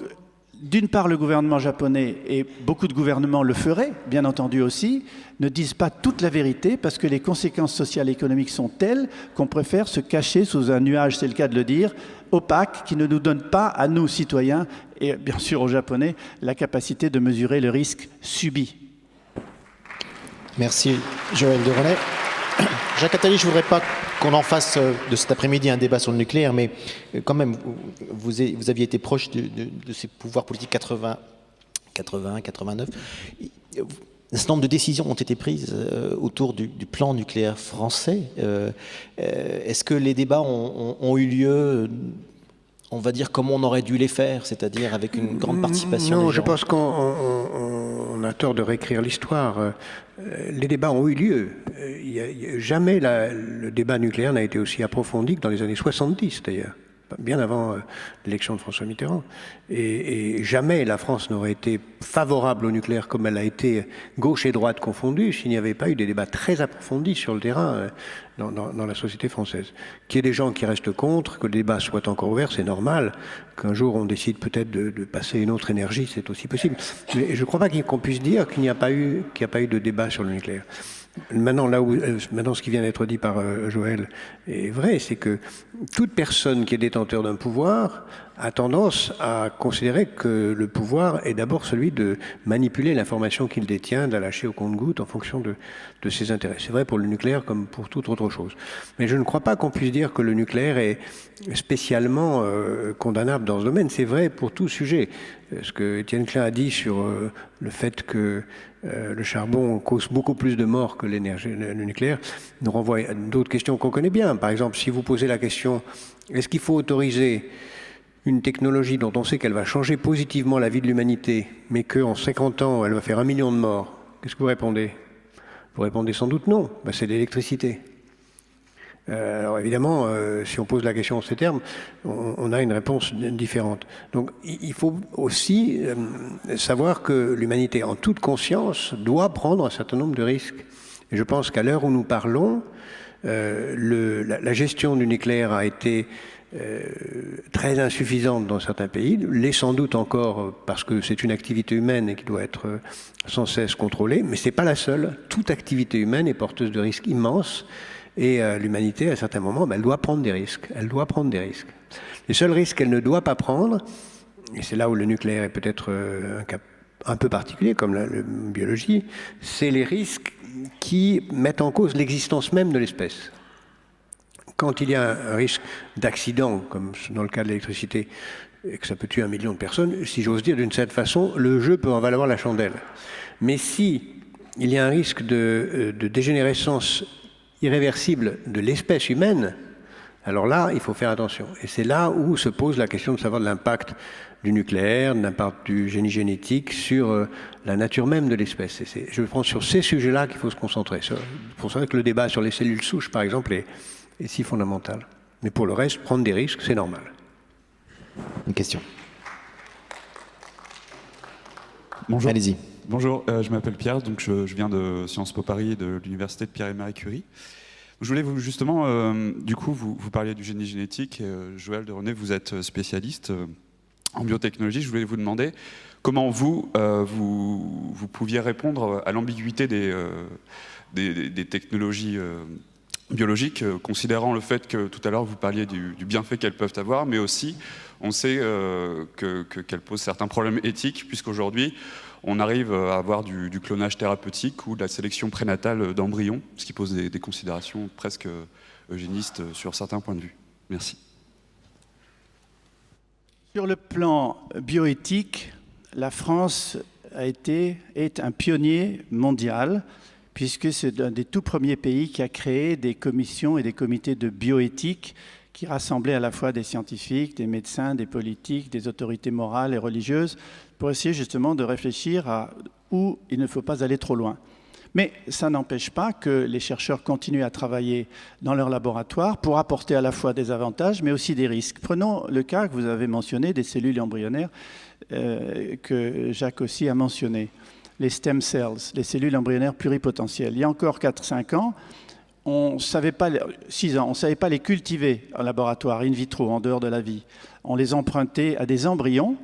d'une part, le gouvernement japonais, et beaucoup de gouvernements le feraient, bien entendu aussi, ne disent pas toute la vérité parce que les conséquences sociales et économiques sont telles qu'on préfère se cacher sous un nuage, c'est le cas de le dire, opaque, qui ne nous donne pas, à nous, citoyens, et bien sûr aux Japonais, la capacité de mesurer le risque subi. Merci Joël de René. Jacques Attali, je ne voudrais pas qu'on en fasse de cet après-midi un débat sur le nucléaire, mais quand même, vous aviez été proche de ces pouvoirs politiques 80, 89. Un certain nombre de décisions ont été prises autour du plan nucléaire français. Est-ce que les débats ont eu lieu, on va dire, comme on aurait dû les faire, c'est-à-dire avec une grande participation? Non, je pense qu'on a tort de réécrire l'histoire. Les débats ont eu lieu. Jamais le débat nucléaire n'a été aussi approfondi que dans les années 70, d'ailleurs, bien avant l'élection de François Mitterrand. Et jamais la France n'aurait été favorable au nucléaire comme elle a été, gauche et droite confondues, s'il n'y avait pas eu des débats très approfondis sur le terrain dans la société française. Qu'il y ait des gens qui restent contre, que le débat soit encore ouvert, c'est normal. Qu'un jour on décide peut-être de passer une autre énergie, c'est aussi possible. Mais je ne crois pas qu'on puisse dire qu'il n'y a pas eu de débat sur le nucléaire. Maintenant, ce qui vient d'être dit par Joël est vrai, c'est que toute personne qui est détenteur d'un pouvoir a tendance à considérer que le pouvoir est d'abord celui de manipuler l'information qu'il détient, de la lâcher au compte-gouttes en fonction de ses intérêts. C'est vrai pour le nucléaire comme pour toute autre chose. Mais je ne crois pas qu'on puisse dire que le nucléaire est spécialement condamnable dans ce domaine. C'est vrai pour tout sujet. Ce que Étienne Klein a dit sur le fait que le charbon cause beaucoup plus de morts que le nucléaire nous renvoie à d'autres questions qu'on connaît bien. Par exemple, si vous posez la question, est-ce qu'il faut autoriser une technologie dont on sait qu'elle va changer positivement la vie de l'humanité, mais qu'en 50 ans, elle va faire 1 million de morts, qu'est-ce que vous répondez? Vous répondez sans doute non, c'est l'électricité. Alors évidemment, si on pose la question en ces termes, on a une réponse différente. Donc il faut aussi savoir que l'humanité, en toute conscience, doit prendre un certain nombre de risques. Et je pense qu'à l'heure où nous parlons, la gestion du nucléaire a été très insuffisante dans certains pays, l'est sans doute encore parce que c'est une activité humaine et qui doit être sans cesse contrôlée, mais ce n'est pas la seule. Toute activité humaine est porteuse de risques immenses et l'humanité, à certains moments, elle doit prendre des risques. Elle doit prendre des risques. Les seuls risques qu'elle ne doit pas prendre, et c'est là où le nucléaire est peut-être un cas un peu particulier, comme la biologie, c'est les risques qui mettent en cause l'existence même de l'espèce. Quand il y a un risque d'accident, comme dans le cas de l'électricité, et que ça peut tuer 1 million de personnes, si j'ose dire, d'une certaine façon, le jeu peut en valoir la chandelle. Mais si il y a un risque de dégénérescence irréversible de l'espèce humaine, alors là, il faut faire attention. Et c'est là où se pose la question de savoir de l'impact du nucléaire, de l'impact du génie génétique sur la nature même de l'espèce. Et je pense sur ces sujets-là qu'il faut se concentrer. C'est pour ça que le débat sur les cellules souches, par exemple, est si fondamental. Mais pour le reste, prendre des risques, c'est normal. Une question. Bonjour. Allez-y. Bonjour, je m'appelle Pierre, donc je viens de Sciences Po Paris et de l'université de Pierre et Marie Curie. Je voulais vous, justement, du coup, vous parliez du génie génétique. Joël de René, vous êtes spécialiste en biotechnologie. Je voulais vous demander comment vous pouviez répondre à l'ambiguïté des technologies biologiques, considérant le fait que tout à l'heure vous parliez du bienfait qu'elles peuvent avoir, mais aussi on sait qu'elles posent certains problèmes éthiques, puisqu'aujourd'hui on arrive à avoir du clonage thérapeutique ou de la sélection prénatale d'embryons, ce qui pose des considérations presque eugénistes sur certains points de vue. Merci. Sur le plan bioéthique, la France est un pionnier mondial, puisque c'est un des tout premiers pays qui a créé des commissions et des comités de bioéthique qui rassemblaient à la fois des scientifiques, des médecins, des politiques, des autorités morales et religieuses, pour essayer justement de réfléchir à où il ne faut pas aller trop loin. Mais ça n'empêche pas que les chercheurs continuent à travailler dans leur laboratoire pour apporter à la fois des avantages, mais aussi des risques. Prenons le cas que vous avez mentionné des cellules embryonnaires, que Jacques aussi a mentionné, les stem cells, les cellules embryonnaires pluripotentielles. Il y a encore 4-5 ans, on savait pas, 6 ans, on ne savait pas les cultiver en laboratoire, in vitro, en dehors de la vie. On les empruntait à des embryons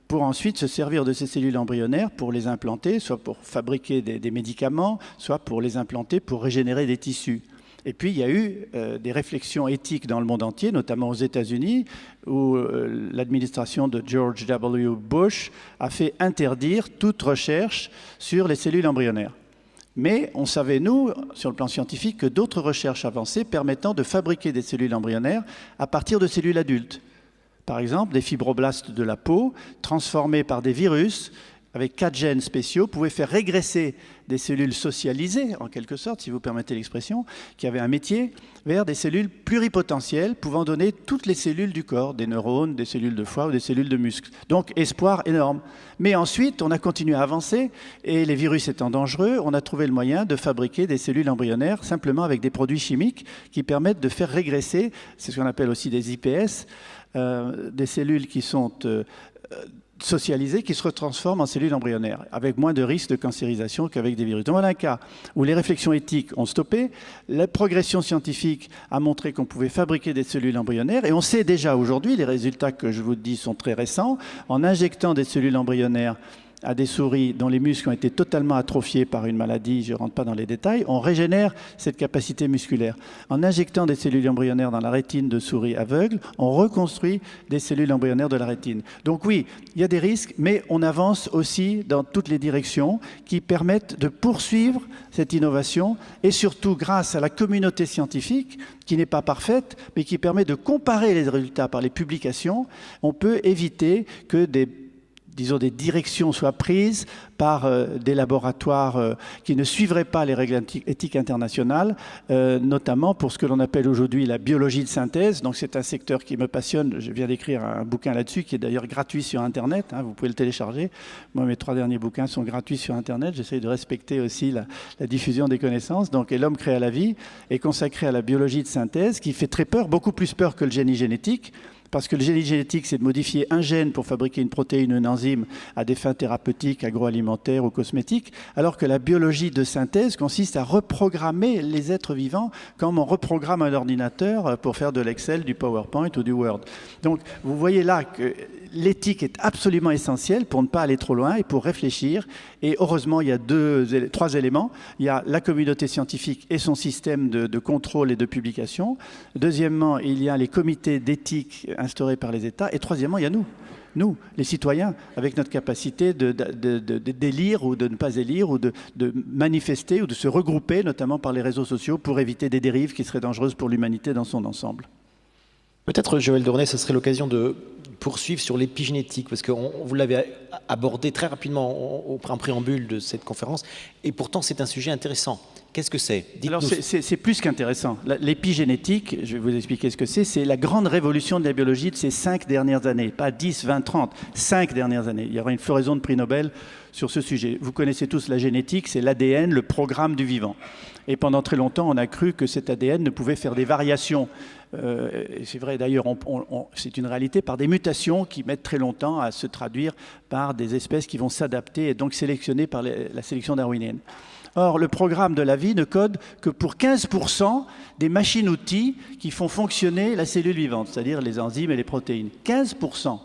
pour ensuite se servir de ces cellules embryonnaires pour les implanter, soit pour fabriquer des médicaments, soit pour les implanter pour régénérer des tissus. Et puis, il y a eu des réflexions éthiques dans le monde entier, notamment aux États-Unis, où l'administration de George W. Bush a fait interdire toute recherche sur les cellules embryonnaires. Mais on savait, nous, sur le plan scientifique, que d'autres recherches avancées permettant de fabriquer des cellules embryonnaires à partir de cellules adultes. Par exemple, des fibroblastes de la peau, transformés par des virus, avec 4 gènes spéciaux, pouvaient faire régresser des cellules socialisées, en quelque sorte, si vous permettez l'expression, qui avaient un métier, vers des cellules pluripotentielles, pouvant donner toutes les cellules du corps, des neurones, des cellules de foie ou des cellules de muscles. Donc, espoir énorme. Mais ensuite, on a continué à avancer, et les virus étant dangereux, on a trouvé le moyen de fabriquer des cellules embryonnaires simplement avec des produits chimiques qui permettent de faire régresser, c'est ce qu'on appelle aussi des IPS, des cellules qui sont socialisées, qui se retransforment en cellules embryonnaires, avec moins de risque de cancérisation qu'avec des virus. Donc voilà un cas où les réflexions éthiques ont stoppé, la progression scientifique a montré qu'on pouvait fabriquer des cellules embryonnaires, et on sait déjà aujourd'hui, les résultats que je vous dis sont très récents, en injectant des cellules embryonnaires à des souris dont les muscles ont été totalement atrophiés par une maladie, je ne rentre pas dans les détails, on régénère cette capacité musculaire. En injectant des cellules embryonnaires dans la rétine de souris aveugles, on reconstruit des cellules embryonnaires de la rétine. Donc oui, il y a des risques, mais on avance aussi dans toutes les directions qui permettent de poursuivre cette innovation, et surtout grâce à la communauté scientifique, qui n'est pas parfaite, mais qui permet de comparer les résultats par les publications, on peut éviter que des directions soient prises par des laboratoires qui ne suivraient pas les règles éthiques internationales, notamment pour ce que l'on appelle aujourd'hui la biologie de synthèse. Donc c'est un secteur qui me passionne. Je viens d'écrire un bouquin là-dessus qui est d'ailleurs gratuit sur Internet. Hein, vous pouvez le télécharger. Moi, mes 3 derniers bouquins sont gratuits sur Internet. J'essaie de respecter aussi la diffusion des connaissances. Donc, Et l'homme créé à la vie est consacré à la biologie de synthèse qui fait très peur, beaucoup plus peur que le génie génétique, Parce que le génie génétique, c'est de modifier un gène pour fabriquer une protéine ou une enzyme à des fins thérapeutiques, agroalimentaires ou cosmétiques, alors que la biologie de synthèse consiste à reprogrammer les êtres vivants comme on reprogramme un ordinateur pour faire de l'Excel, du PowerPoint ou du Word. Donc, vous voyez là que l'éthique est absolument essentielle pour ne pas aller trop loin et pour réfléchir. Et heureusement, il y a trois éléments. Il y a la communauté scientifique et son système de contrôle et de publication. Deuxièmement, il y a les comités d'éthique instaurés par les États. Et troisièmement, il y a nous, les citoyens, avec notre capacité d'élire ou de ne pas élire, ou de manifester ou de se regrouper, notamment par les réseaux sociaux, pour éviter des dérives qui seraient dangereuses pour l'humanité dans son ensemble. Peut-être, Joël de René, ce serait l'occasion de poursuivre sur l'épigénétique, parce que vous l'avez abordé très rapidement en préambule de cette conférence, et pourtant c'est un sujet intéressant. Qu'est-ce que c'est? Alors c'est plus qu'intéressant. L'épigénétique, je vais vous expliquer ce que c'est la grande révolution de la biologie de ces 5 dernières années, pas 10, 20, 30, 5 dernières années. Il y aura une floraison de prix Nobel sur ce sujet. Vous connaissez tous la génétique, c'est l'ADN, le programme du vivant. Et pendant très longtemps, on a cru que cet ADN ne pouvait faire des variations. C'est vrai d'ailleurs, c'est une réalité, par des mutations qui mettent très longtemps à se traduire par des espèces qui vont s'adapter et donc sélectionnées par la sélection darwinienne. Or, le programme de la vie ne code que pour 15% des machines-outils qui font fonctionner la cellule vivante, c'est-à-dire les enzymes et les protéines. 15%.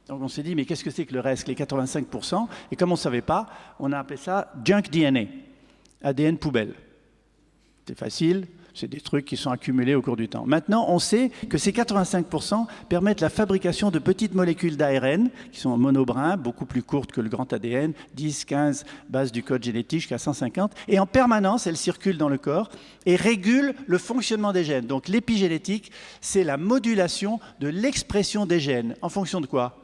Donc on s'est dit, mais qu'est-ce que c'est que le reste, les 85%? Et comme on ne savait pas, on a appelé ça junk DNA, ADN poubelle. C'est facile, c'est des trucs qui sont accumulés au cours du temps. Maintenant, on sait que ces 85% permettent la fabrication de petites molécules d'ARN qui sont en monobrins, beaucoup plus courtes que le grand ADN, 10, 15 bases du code génétique jusqu'à 150. Et en permanence, elles circulent dans le corps et régulent le fonctionnement des gènes. Donc l'épigénétique, c'est la modulation de l'expression des gènes. En fonction de quoi?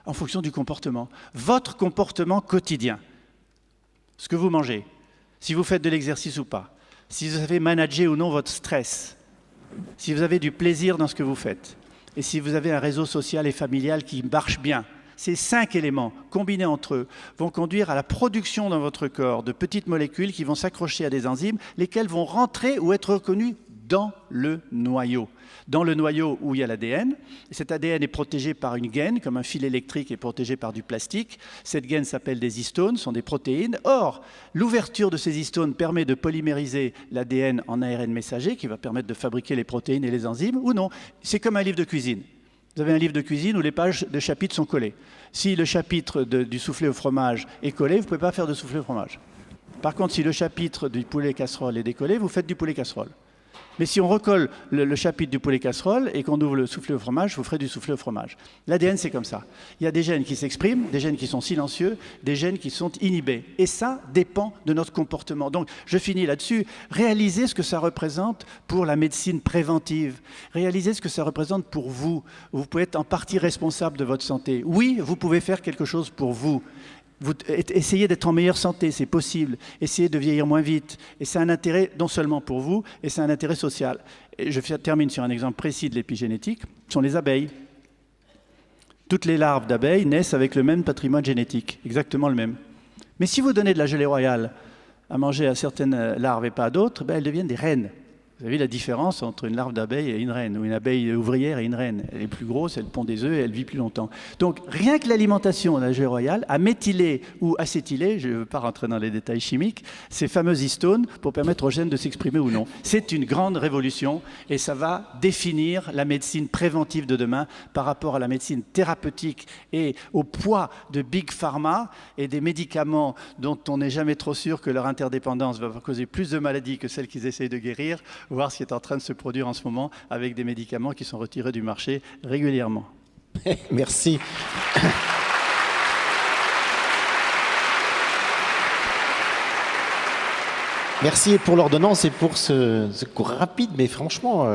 En fonction du comportement. Votre comportement quotidien. Ce que vous mangez. Si vous faites de l'exercice ou pas. Si vous savez manager ou non votre stress, si vous avez du plaisir dans ce que vous faites, et si vous avez un réseau social et familial qui marche bien, ces 5 éléments, combinés entre eux, vont conduire à la production dans votre corps de petites molécules qui vont s'accrocher à des enzymes, lesquelles vont rentrer ou être reconnues dans le noyau. Dans le noyau où il y a l'ADN. Cet ADN est protégé par une gaine, comme un fil électrique est protégé par du plastique. Cette gaine s'appelle des histones, sont des protéines. Or, l'ouverture de ces histones permet de polymériser l'ADN en ARN messager, qui va permettre de fabriquer les protéines et les enzymes, ou non. C'est comme un livre de cuisine. Vous avez un livre de cuisine où les pages de chapitres sont collées. Si le chapitre du soufflé au fromage est collé, vous ne pouvez pas faire de soufflé au fromage. Par contre, si le chapitre du poulet casserole est décollé, vous faites du poulet casserole. Mais si on recolle le chapitre du poulet casserole et qu'on ouvre le soufflé au fromage, vous ferez du soufflé au fromage. L'ADN, c'est comme ça. Il y a des gènes qui s'expriment, des gènes qui sont silencieux, des gènes qui sont inhibés. Et ça dépend de notre comportement. Donc, je finis là-dessus. Réalisez ce que ça représente pour la médecine préventive. Réalisez ce que ça représente pour vous. Vous pouvez être en partie responsable de votre santé. Oui, vous pouvez faire quelque chose pour vous. Essayez d'être en meilleure santé, c'est possible. Essayez de vieillir moins vite. Et c'est un intérêt non seulement pour vous, et c'est un intérêt social. Et je termine sur un exemple précis de l'épigénétique, ce sont les abeilles. Toutes les larves d'abeilles naissent avec le même patrimoine génétique, exactement le même. Mais si vous donnez de la gelée royale à manger à certaines larves et pas à d'autres, elles deviennent des reines. Vous avez la différence entre une larve d'abeille et une reine, ou une abeille ouvrière et une reine. Elle est plus grosse, elle pond des œufs et elle vit plus longtemps. Donc rien que l'alimentation de la gelée royale a méthylé ou acétylé, je ne veux pas rentrer dans les détails chimiques, ces fameuses histones pour permettre aux gènes de s'exprimer ou non. C'est une grande révolution et ça va définir la médecine préventive de demain par rapport à la médecine thérapeutique et au poids de Big Pharma et des médicaments dont on n'est jamais trop sûr que leur interdépendance va causer plus de maladies que celles qu'ils essayent de guérir, voir ce qui est en train de se produire en ce moment avec des médicaments qui sont retirés du marché régulièrement. Merci. Merci pour l'ordonnance et pour ce cours rapide, mais franchement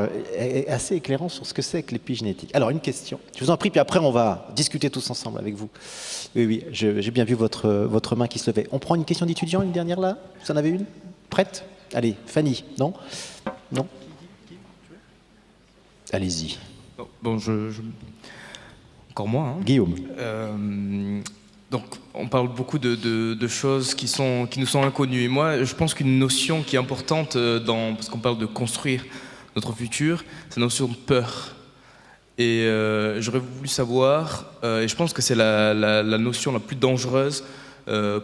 assez éclairant sur ce que c'est que l'épigénétique. Alors, une question. Je vous en prie, puis après, on va discuter tous ensemble avec vous. Oui, j'ai bien vu votre main qui se levait. On prend une question d'étudiant, une dernière là? Vous en avez une? Prête? Allez, Fanny, non? Non? Allez-y. Bon, encore moi. Hein. Guillaume. Donc, on parle beaucoup de choses qui nous sont inconnues. Et moi, je pense qu'une notion qui est importante, parce qu'on parle de construire notre futur, c'est la notion de peur. Et j'aurais voulu savoir, et je pense que c'est la notion la plus dangereuse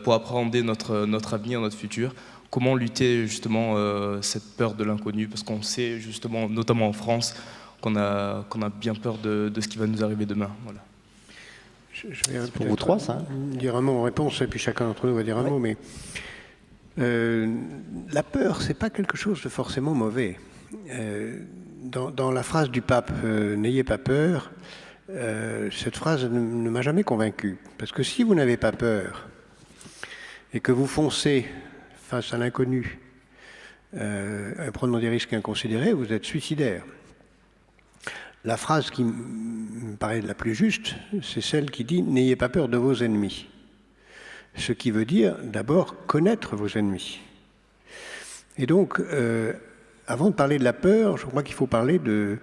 pour appréhender notre avenir, notre futur, comment lutter justement cette peur de l'inconnu, parce qu'on sait justement, notamment en France, qu'on a bien peur de ce qui va nous arriver demain. Voilà. Je vais pour vous trois, ça. dire un mot en réponse, et puis chacun d'entre nous va dire un mot, mais la peur, c'est pas quelque chose de forcément mauvais. Dans la phrase du pape « N'ayez pas peur », cette phrase ne m'a jamais convaincu. Parce que si vous n'avez pas peur et que vous foncez face à l'inconnu, prenant des risques inconsidérés, vous êtes suicidaire. La phrase qui me paraît la plus juste, c'est celle qui dit « N'ayez pas peur de vos ennemis ». Ce qui veut dire d'abord connaître vos ennemis. Et donc, avant de parler de la peur, je crois qu'il faut parler de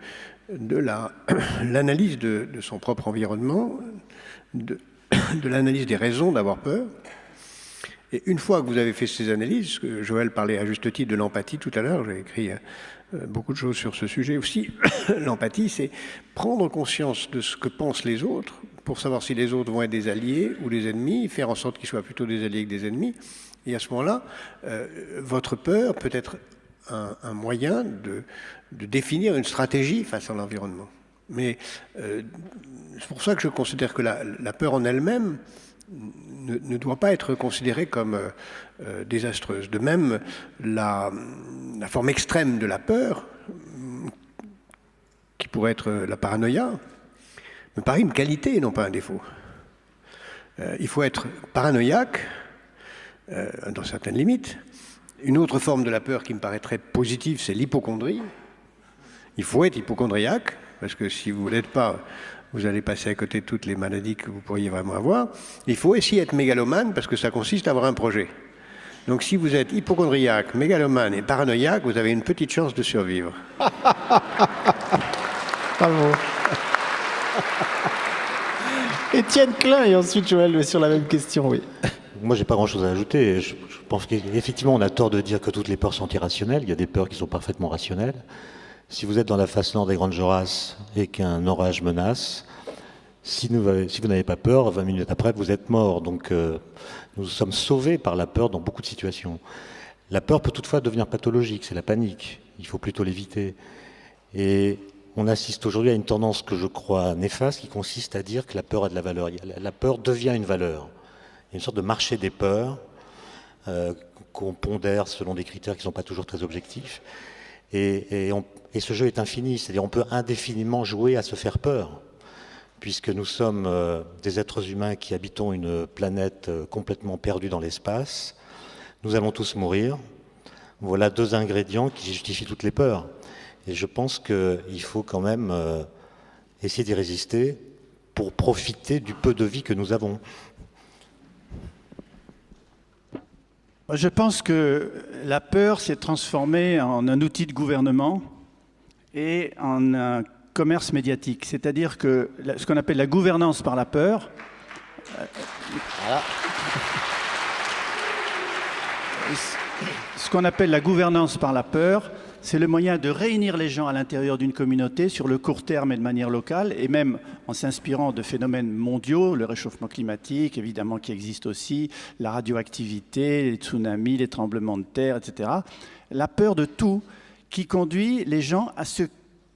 l'analyse de son propre environnement, de l'analyse des raisons d'avoir peur. Et une fois que vous avez fait ces analyses, Joël parlait à juste titre de l'empathie tout à l'heure, j'ai écrit beaucoup de choses sur ce sujet aussi. L'empathie, c'est prendre conscience de ce que pensent les autres pour savoir si les autres vont être des alliés ou des ennemis, faire en sorte qu'ils soient plutôt des alliés que des ennemis. Et à ce moment-là, votre peur peut être un moyen de définir une stratégie face à l'environnement. Mais c'est pour ça que je considère que la peur en elle-même ne doit pas être considérée comme désastreuse. De même, la forme extrême de la peur, qui pourrait être la paranoïa, me paraît une qualité et non pas un défaut. Il faut être paranoïaque, dans certaines limites. Une autre forme de la peur qui me paraît très positive, c'est l'hypocondrie. Il faut être hypocondriaque, parce que si vous ne l'êtes pas, vous allez passer à côté de toutes les maladies que vous pourriez vraiment avoir. Il faut aussi être mégalomane, parce que ça consiste à avoir un projet. Donc si vous êtes hypocondriaque, mégalomane et paranoïaque, vous avez une petite chance de survivre. Bravo. Étienne Klein et ensuite Joël sur la même question, oui. Moi, j'ai pas grand-chose à ajouter. Je pense qu'effectivement, on a tort de dire que toutes les peurs sont irrationnelles. Il y a des peurs qui sont parfaitement rationnelles. Si vous êtes dans la face nord des Grandes Jorasses et qu'un orage menace, si vous n'avez pas peur, 20 minutes après, vous êtes mort. Donc, nous sommes sauvés par la peur dans beaucoup de situations. La peur peut toutefois devenir pathologique, c'est la panique. Il faut plutôt l'éviter. Et on assiste aujourd'hui à une tendance que je crois néfaste, qui consiste à dire que la peur a de la valeur. La peur devient une valeur. Il y a une sorte de marché des peurs qu'on pondère selon des critères qui ne sont pas toujours très objectifs. Et ce jeu est infini, c'est-à-dire on peut indéfiniment jouer à se faire peur, puisque nous sommes des êtres humains qui habitons une planète complètement perdue dans l'espace. Nous allons tous mourir. Voilà deux ingrédients qui justifient toutes les peurs. Et je pense qu'il faut quand même essayer d'y résister pour profiter du peu de vie que nous avons. Je pense que la peur s'est transformée en un outil de gouvernement et en un commerce médiatique. C'est-à-dire que ce qu'on appelle la gouvernance par la peur, Voilà. ce qu'on appelle la gouvernance par la peur, c'est le moyen de réunir les gens à l'intérieur d'une communauté sur le court terme et de manière locale, et même en s'inspirant de phénomènes mondiaux, le réchauffement climatique, évidemment, qui existe aussi, la radioactivité, les tsunamis, les tremblements de terre, etc. La peur de tout qui conduit les gens à se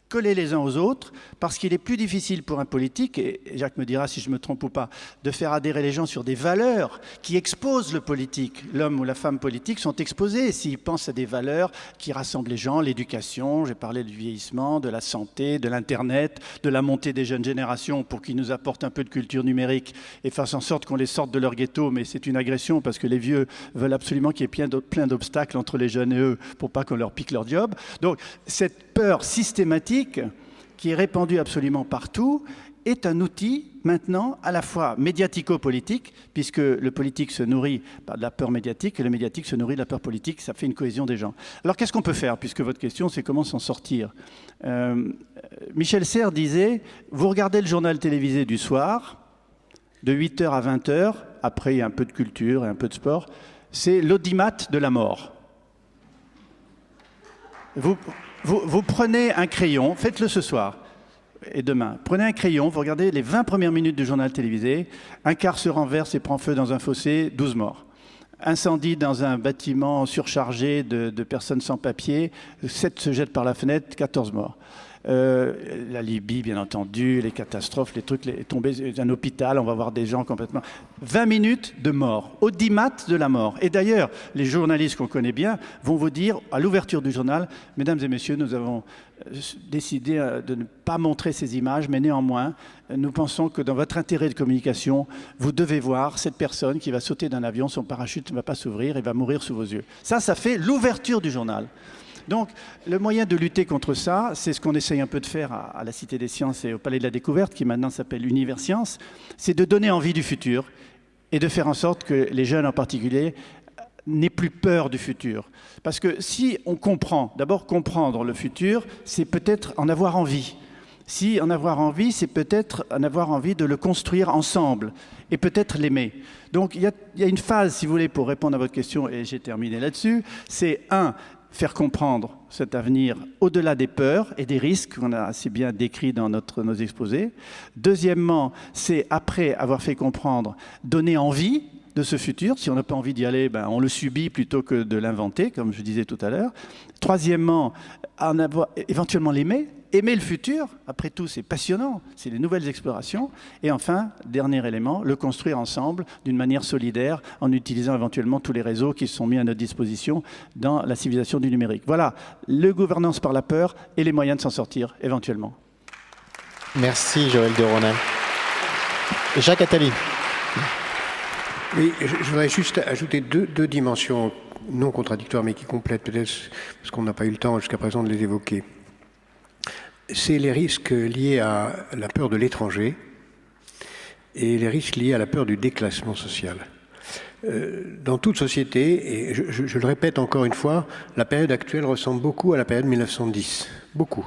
coller les uns aux autres, parce qu'il est plus difficile pour un politique, et Jacques me dira si je me trompe ou pas, de faire adhérer les gens sur des valeurs qui exposent le politique. L'homme ou la femme politique sont exposés s'ils pensent à des valeurs qui rassemblent les gens, l'éducation, j'ai parlé du vieillissement, de la santé, de l'Internet, de la montée des jeunes générations pour qu'ils nous apportent un peu de culture numérique et fassent en sorte qu'on les sorte de leur ghetto, mais c'est une agression parce que les vieux veulent absolument qu'il y ait plein d'obstacles entre les jeunes et eux pour pas qu'on leur pique leur job. Donc cette peur systématique qui est répandue absolument partout, est un outil maintenant à la fois médiatico-politique, puisque le politique se nourrit de la peur médiatique et le médiatique se nourrit de la peur politique, ça fait une cohésion des gens. Alors qu'est-ce qu'on peut faire, puisque votre question c'est comment s'en sortir. Michel Serres disait, vous regardez le journal télévisé du soir, de 8h à 20h, après il y a un peu de culture et un peu de sport, c'est l'audimat de la mort. Vous prenez un crayon, faites-le ce soir, et demain. Prenez un crayon, vous regardez les 20 premières minutes du journal télévisé, un car se renverse et prend feu dans un fossé, 12 morts. Incendie dans un bâtiment surchargé de personnes sans papier, 7 se jettent par la fenêtre, 14 morts. La Libye, bien entendu, les catastrophes, les trucs, les tombées, un hôpital, on va voir des gens complètement... 20 minutes de mort, audimat de la mort. Et d'ailleurs, les journalistes qu'on connaît bien vont vous dire, à l'ouverture du journal, « Mesdames et messieurs, nous avons décidé de ne pas montrer ces images, mais néanmoins, nous pensons que dans votre intérêt de communication, vous devez voir cette personne qui va sauter d'un avion, son parachute ne va pas s'ouvrir et va mourir sous vos yeux. » Ça fait l'ouverture du journal. Donc, le moyen de lutter contre ça, c'est ce qu'on essaye un peu de faire à la Cité des Sciences et au Palais de la Découverte, qui maintenant s'appelle Universcience, c'est de donner envie du futur et de faire en sorte que les jeunes en particulier n'aient plus peur du futur. Parce que si on comprend, d'abord comprendre le futur, c'est peut-être en avoir envie. Si en avoir envie, c'est peut-être en avoir envie de le construire ensemble et peut-être l'aimer. Donc, il y a une phase, si vous voulez, pour répondre à votre question, et j'ai terminé là-dessus, c'est faire comprendre cet avenir au-delà des peurs et des risques qu'on a assez bien décrits dans nos exposés. Deuxièmement, c'est, après avoir fait comprendre, donner envie de ce futur. Si on n'a pas envie d'y aller, on le subit plutôt que de l'inventer, comme je disais tout à l'heure. Troisièmement, éventuellement l'aimer. Aimer le futur, après tout, c'est passionnant, c'est les nouvelles explorations. Et enfin, dernier élément, le construire ensemble d'une manière solidaire en utilisant éventuellement tous les réseaux qui sont mis à notre disposition dans la civilisation du numérique. Voilà, le gouvernance par la peur et les moyens de s'en sortir éventuellement. Merci Joël de Ronen. Jacques Attali. Oui, je voudrais juste ajouter deux dimensions non contradictoires, mais qui complètent peut-être, parce qu'on n'a pas eu le temps jusqu'à présent de les évoquer. C'est les risques liés à la peur de l'étranger et les risques liés à la peur du déclassement social. Dans toute société, et je le répète encore une fois, la période actuelle ressemble beaucoup à la période 1910. Beaucoup.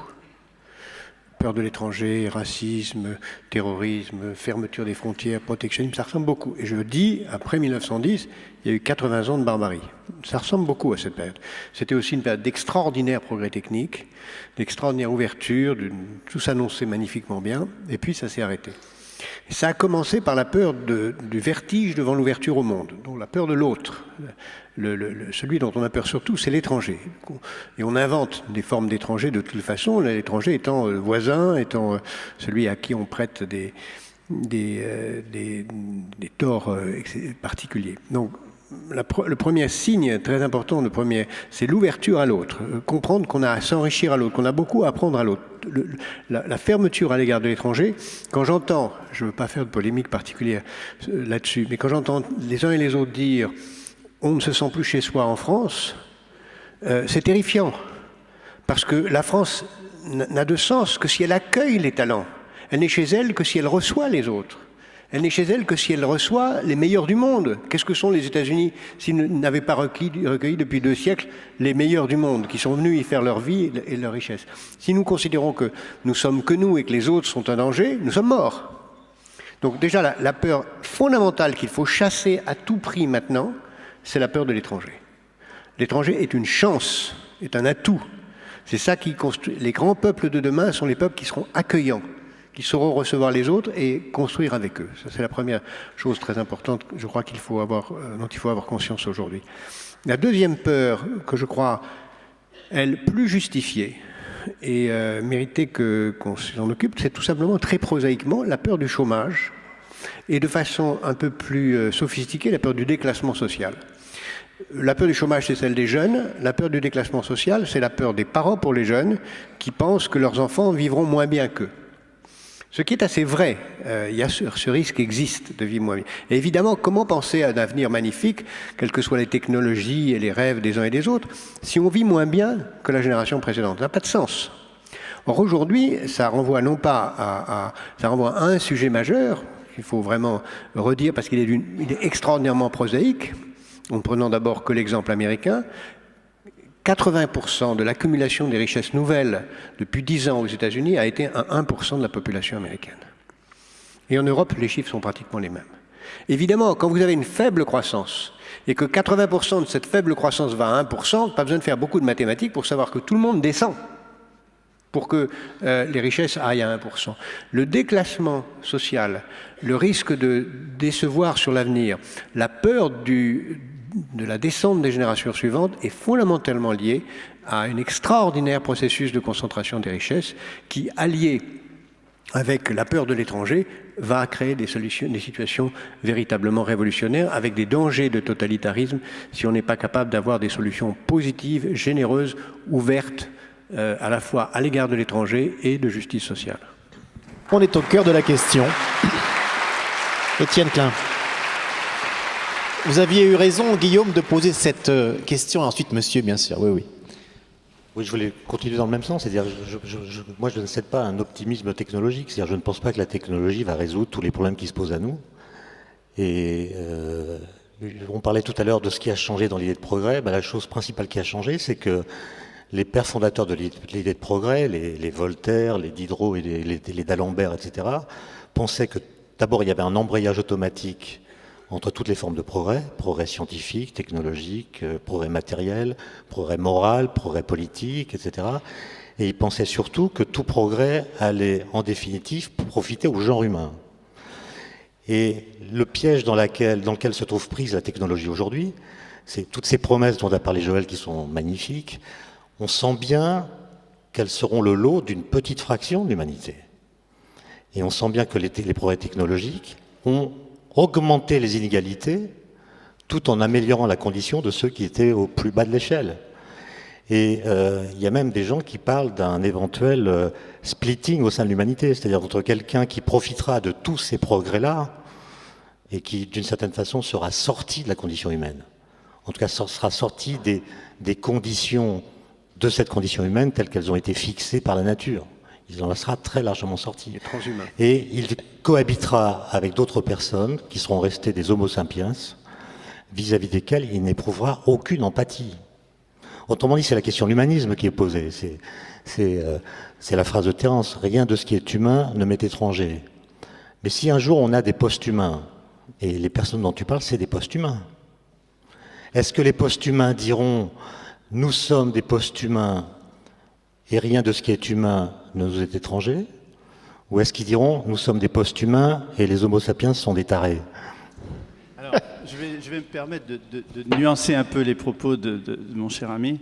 Peur de l'étranger, racisme, terrorisme, fermeture des frontières, protectionnisme, ça ressemble beaucoup. Et je dis, après 1910, il y a eu 80 ans de barbarie. Ça ressemble beaucoup à cette période. C'était aussi une période d'extraordinaire progrès technique, d'extraordinaire ouverture, tout s'annonçait magnifiquement bien, et puis ça s'est arrêté. Et ça a commencé par la peur du vertige devant l'ouverture au monde, donc la peur de l'autre. Celui dont on a peur surtout, c'est l'étranger. Et on invente des formes d'étrangers de toute façon, l'étranger étant le voisin, étant celui à qui on prête des torts particuliers. Donc, le premier signe très important, c'est l'ouverture à l'autre. Comprendre qu'on a à s'enrichir à l'autre, qu'on a beaucoup à apprendre à l'autre. La fermeture à l'égard de l'étranger, quand j'entends, je ne veux pas faire de polémique particulière là-dessus, mais quand j'entends les uns et les autres dire « on ne se sent plus chez soi en France », c'est terrifiant. Parce que la France n'a de sens que si elle accueille les talents. Elle n'est chez elle que si elle reçoit les autres. Elle n'est chez elle que si elle reçoit les meilleurs du monde. Qu'est-ce que sont les États-Unis s'ils n'avaient pas recueilli depuis 2 siècles les meilleurs du monde, qui sont venus y faire leur vie et leur richesse? Si nous considérons que nous sommes que nous et que les autres sont un danger, nous sommes morts. Donc déjà, la peur fondamentale qu'il faut chasser à tout prix maintenant, c'est la peur de l'étranger. L'étranger est une chance, est un atout. C'est ça qui construit. Les grands peuples de demain sont les peuples qui seront accueillants, qui sauront recevoir les autres et construire avec eux. Ça, c'est la première chose très importante, je crois dont il faut avoir conscience aujourd'hui. La deuxième peur, que je crois, elle, plus justifiée et méritée qu'on s'en occupe, c'est tout simplement, très prosaïquement, la peur du chômage et de façon un peu plus sophistiquée, la peur du déclassement social. La peur du chômage, c'est celle des jeunes. La peur du déclassement social, c'est la peur des parents pour les jeunes qui pensent que leurs enfants vivront moins bien qu'eux. Ce qui est assez vrai, ce risque existe de vivre moins bien. Et évidemment, comment penser à un avenir magnifique, quelles que soient les technologies et les rêves des uns et des autres, si on vit moins bien que la génération précédente? Ça n'a pas de sens. Or aujourd'hui, ça renvoie non pas ça renvoie à un sujet majeur, qu'il faut vraiment redire parce qu'il est extraordinairement prosaïque, en prenant d'abord que l'exemple américain. 80% de l'accumulation des richesses nouvelles depuis 10 ans aux États-Unis a été à 1% de la population américaine. Et en Europe, les chiffres sont pratiquement les mêmes. Évidemment, quand vous avez une faible croissance et que 80% de cette faible croissance va à 1%, pas besoin de faire beaucoup de mathématiques pour savoir que tout le monde descend. pour que les richesses aillent à 1%. Le déclassement social, le risque de décevoir sur l'avenir, la peur de la descente des générations suivantes est fondamentalement lié à un extraordinaire processus de concentration des richesses qui, allié avec la peur de l'étranger, va créer des situations véritablement révolutionnaires avec des dangers de totalitarisme si on n'est pas capable d'avoir des solutions positives, généreuses, ouvertes, à la fois à l'égard de l'étranger et de justice sociale. On est au cœur de la question. Étienne Klein. Vous aviez eu raison, Guillaume, de poser cette question. Ensuite, monsieur, bien sûr. Oui, oui. Oui, je voulais continuer dans le même sens. C'est-à-dire, moi, je ne cède pas à un optimisme technologique. C'est-à-dire, je ne pense pas que la technologie va résoudre tous les problèmes qui se posent à nous. Et on parlait tout à l'heure de ce qui a changé dans l'idée de progrès. Ben, la chose principale qui a changé, c'est que les pères fondateurs de l'idée de progrès, les Voltaire, les Diderot et les d'Alembert, etc., pensaient que d'abord il y avait un embrayage automatique entre toutes les formes de progrès scientifique, technologique, progrès matériel, progrès moral, progrès politique, etc. Et ils pensaient surtout que tout progrès allait en définitive profiter au genre humain. Et le piège dans lequel se trouve prise la technologie aujourd'hui, c'est toutes ces promesses dont a parlé Joël qui sont magnifiques. On sent bien qu'elles seront le lot d'une petite fraction de l'humanité. Et on sent bien que les progrès technologiques ont augmenté les inégalités tout en améliorant la condition de ceux qui étaient au plus bas de l'échelle. Et il y a même des gens qui parlent d'un éventuel splitting au sein de l'humanité, c'est-à-dire entre quelqu'un qui profitera de tous ces progrès-là et qui, d'une certaine façon, sera sorti de la condition humaine. En tout cas, sera sorti des conditions de cette condition humaine telles qu'elles ont été fixées par la nature. Il en sera très largement sorti. Et il cohabitera avec d'autres personnes qui seront restées des homo sapiens, vis-à-vis desquelles il n'éprouvera aucune empathie. Autrement dit, c'est la question de l'humanisme qui est posée. C'est la phrase de Terence, « Rien de ce qui est humain ne m'est étranger ». Mais si un jour on a des post-humains, et les personnes dont tu parles, c'est des post-humains, est-ce que les post-humains diront « Nous sommes des post-humains et rien de ce qui est humain ne nous est étranger » ou est-ce qu'ils diront « Nous sommes des post-humains et les homo sapiens sont des tarés » Alors, je vais me permettre de nuancer un peu les propos de mon cher ami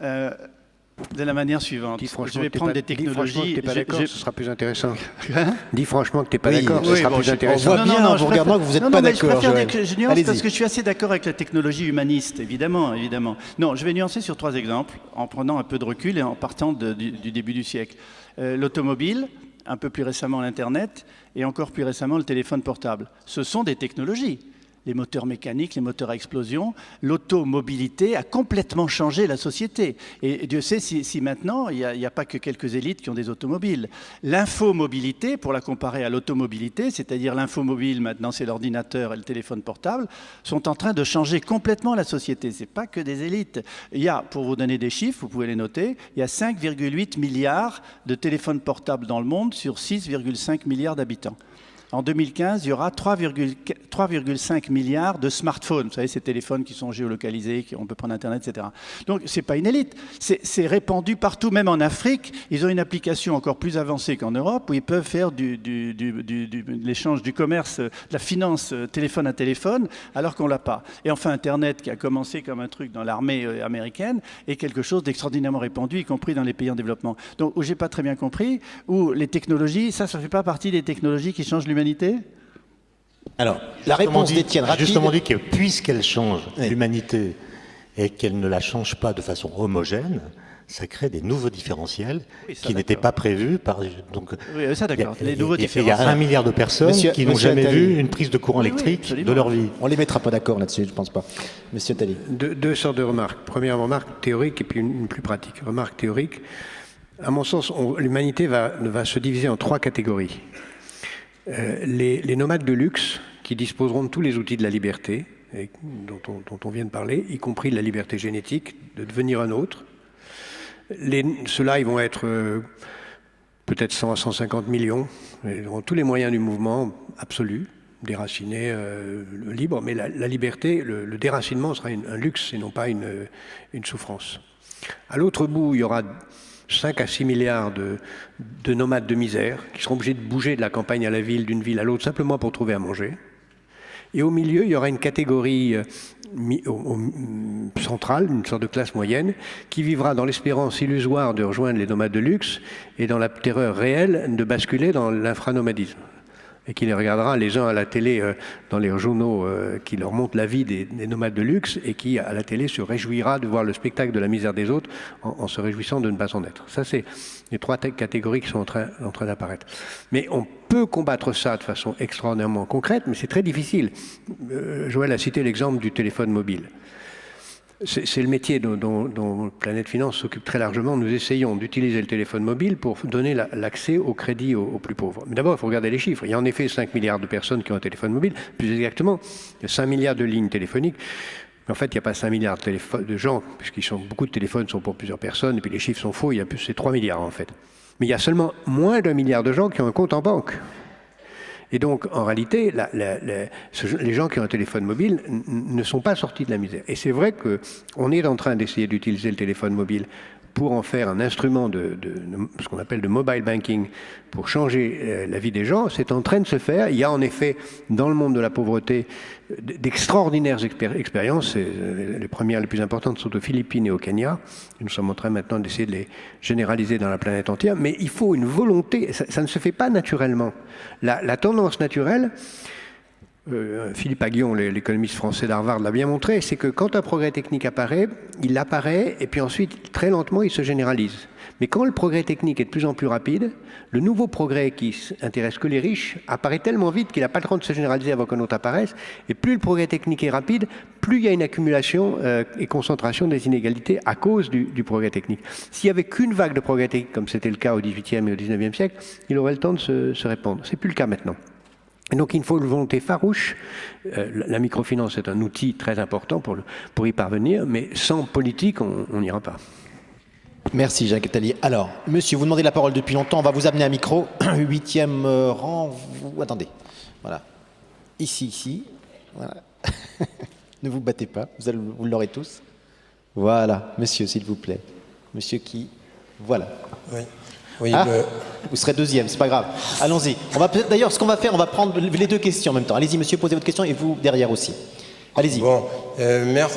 de la manière suivante. Je vais prendre des technologies... Dis franchement que tu n'es pas d'accord, ce sera plus intéressant. Hein? Dis franchement que tu n'es pas d'accord, ce sera plus intéressant. On voit bien en vous regardant que vous n'êtes pas d'accord, Joël. Je nuance parce que je suis assez d'accord avec la technologie humaniste, évidemment. Non, je vais nuancer sur 3 exemples, en prenant un peu de recul et en partant du début du siècle. L'automobile, un peu plus récemment l'Internet, et encore plus récemment le téléphone portable. Ce sont des technologies. Les moteurs mécaniques, les moteurs à explosion, l'automobilité a complètement changé la société. Et Dieu sait si maintenant, il n'y a pas que quelques élites qui ont des automobiles. L'infomobilité, pour la comparer à l'automobilité, c'est-à-dire l'infomobile, maintenant c'est l'ordinateur et le téléphone portable, sont en train de changer complètement la société. Ce n'est pas que des élites. Il y a, pour vous donner des chiffres, vous pouvez les noter, il y a 5,8 milliards de téléphones portables dans le monde sur 6,5 milliards d'habitants. En 2015, il y aura 3,5 milliards de smartphones. Vous savez, ces téléphones qui sont géolocalisés, on peut prendre Internet, etc. Donc, ce n'est pas une élite. C'est répandu partout, même en Afrique. Ils ont une application encore plus avancée qu'en Europe, où ils peuvent faire de l'échange, du commerce, de la finance téléphone à téléphone, alors qu'on ne l'a pas. Et enfin, Internet, qui a commencé comme un truc dans l'armée américaine, est quelque chose d'extraordinairement répandu, y compris dans les pays en développement. Donc, où je n'ai pas très bien compris, où les technologies, ça ne fait pas partie des technologies qui changent l'humanité. Alors, la réponse d'Étienne rapide. Justement dit que puisqu'elle change l'humanité et qu'elle ne la change pas de façon homogène, ça crée des nouveaux différentiels qui n'étaient pas prévus par... Donc, oui, ça d'accord. Il y a 1 milliard de personnes qui n'ont jamais vu une prise de courant électrique de leur vie. On ne les mettra pas d'accord là-dessus, je ne pense pas. Monsieur Attali. Deux sortes de remarques. Première remarque théorique et puis une plus pratique. Remarque théorique. À mon sens, l'humanité va se diviser en 3 catégories. Les nomades de luxe qui disposeront de tous les outils de la liberté dont on vient de parler, y compris de la liberté génétique, de devenir un autre. Ceux-là, ils vont être peut-être 100 à 150 millions. Ils auront tous les moyens du mouvement absolu, déraciné, libre, mais la liberté, le déracinement sera un luxe et non pas une souffrance. À l'autre bout, il y aura 5 à 6 milliards de nomades de misère qui seront obligés de bouger de la campagne à la ville, d'une ville à l'autre, simplement pour trouver à manger. Et au milieu, il y aura une catégorie centrale, une sorte de classe moyenne, qui vivra dans l'espérance illusoire de rejoindre les nomades de luxe et dans la terreur réelle de basculer dans l'infranomadisme. Et qui les regardera les uns à la télé dans les journaux qui leur montrent la vie des nomades de luxe et qui, à la télé, se réjouira de voir le spectacle de la misère des autres en se réjouissant de ne pas en être. Ça, c'est les 3 catégories qui sont en train d'apparaître. Mais on peut combattre ça de façon extraordinairement concrète, mais c'est très difficile. Joël a cité l'exemple du téléphone mobile. C'est le métier dont Planète Finance s'occupe très largement. Nous essayons d'utiliser le téléphone mobile pour donner l'accès au crédit aux plus pauvres. Mais d'abord, il faut regarder les chiffres. Il y a en effet 5 milliards de personnes qui ont un téléphone mobile. Plus exactement, il y a 5 milliards de lignes téléphoniques. Mais en fait, il n'y a pas 5 milliards de gens, puisqu'ils beaucoup de téléphones sont pour plusieurs personnes, et puis les chiffres sont faux, c'est 3 milliards en fait. Mais il y a seulement moins d'1 milliard de gens qui ont un compte en banque. Et donc, en réalité, les gens qui ont un téléphone mobile ne sont pas sortis de la misère. Et c'est vrai qu'on est en train d'essayer d'utiliser le téléphone mobile pour en faire un instrument de ce qu'on appelle de mobile banking, pour changer la vie des gens. C'est en train de se faire. Il y a en effet, dans le monde de la pauvreté, d'extraordinaires expériences. Les premières, les plus importantes, sont aux Philippines et au Kenya. Nous sommes en train maintenant d'essayer de les généraliser dans la planète entière. Mais il faut une volonté. Ça ne se fait pas naturellement. La tendance naturelle, Philippe Aghion, l'économiste français d'Harvard, l'a bien montré, c'est que quand un progrès technique apparaît, il apparaît et puis ensuite, très lentement, il se généralise. Mais quand le progrès technique est de plus en plus rapide, le nouveau progrès qui intéresse que les riches apparaît tellement vite qu'il n'a pas le temps de se généraliser avant qu'un autre apparaisse. Et plus le progrès technique est rapide, plus il y a une accumulation et concentration des inégalités à cause du progrès technique. S'il n'y avait qu'une vague de progrès technique, comme c'était le cas au XVIIIe et au XIXe siècle, il aurait le temps de se répandre. Ce n'est plus le cas maintenant. Et donc il faut une volonté farouche. La microfinance est un outil très important pour y parvenir, mais sans politique, on n'ira pas. Merci Jacques Attali. Alors, monsieur, vous demandez la parole depuis longtemps, on va vous amener un micro. 8e rang, attendez. Voilà. Ici. Voilà. Ne vous battez pas, vous l'aurez tous. Voilà, monsieur, s'il vous plaît. Monsieur qui... Voilà. Oui, vous serez 2e, c'est pas grave. Allons-y. D'ailleurs, ce qu'on va faire, on va prendre les 2 questions en même temps. Allez-y, monsieur, posez votre question et vous derrière aussi. Allez-y. Bon,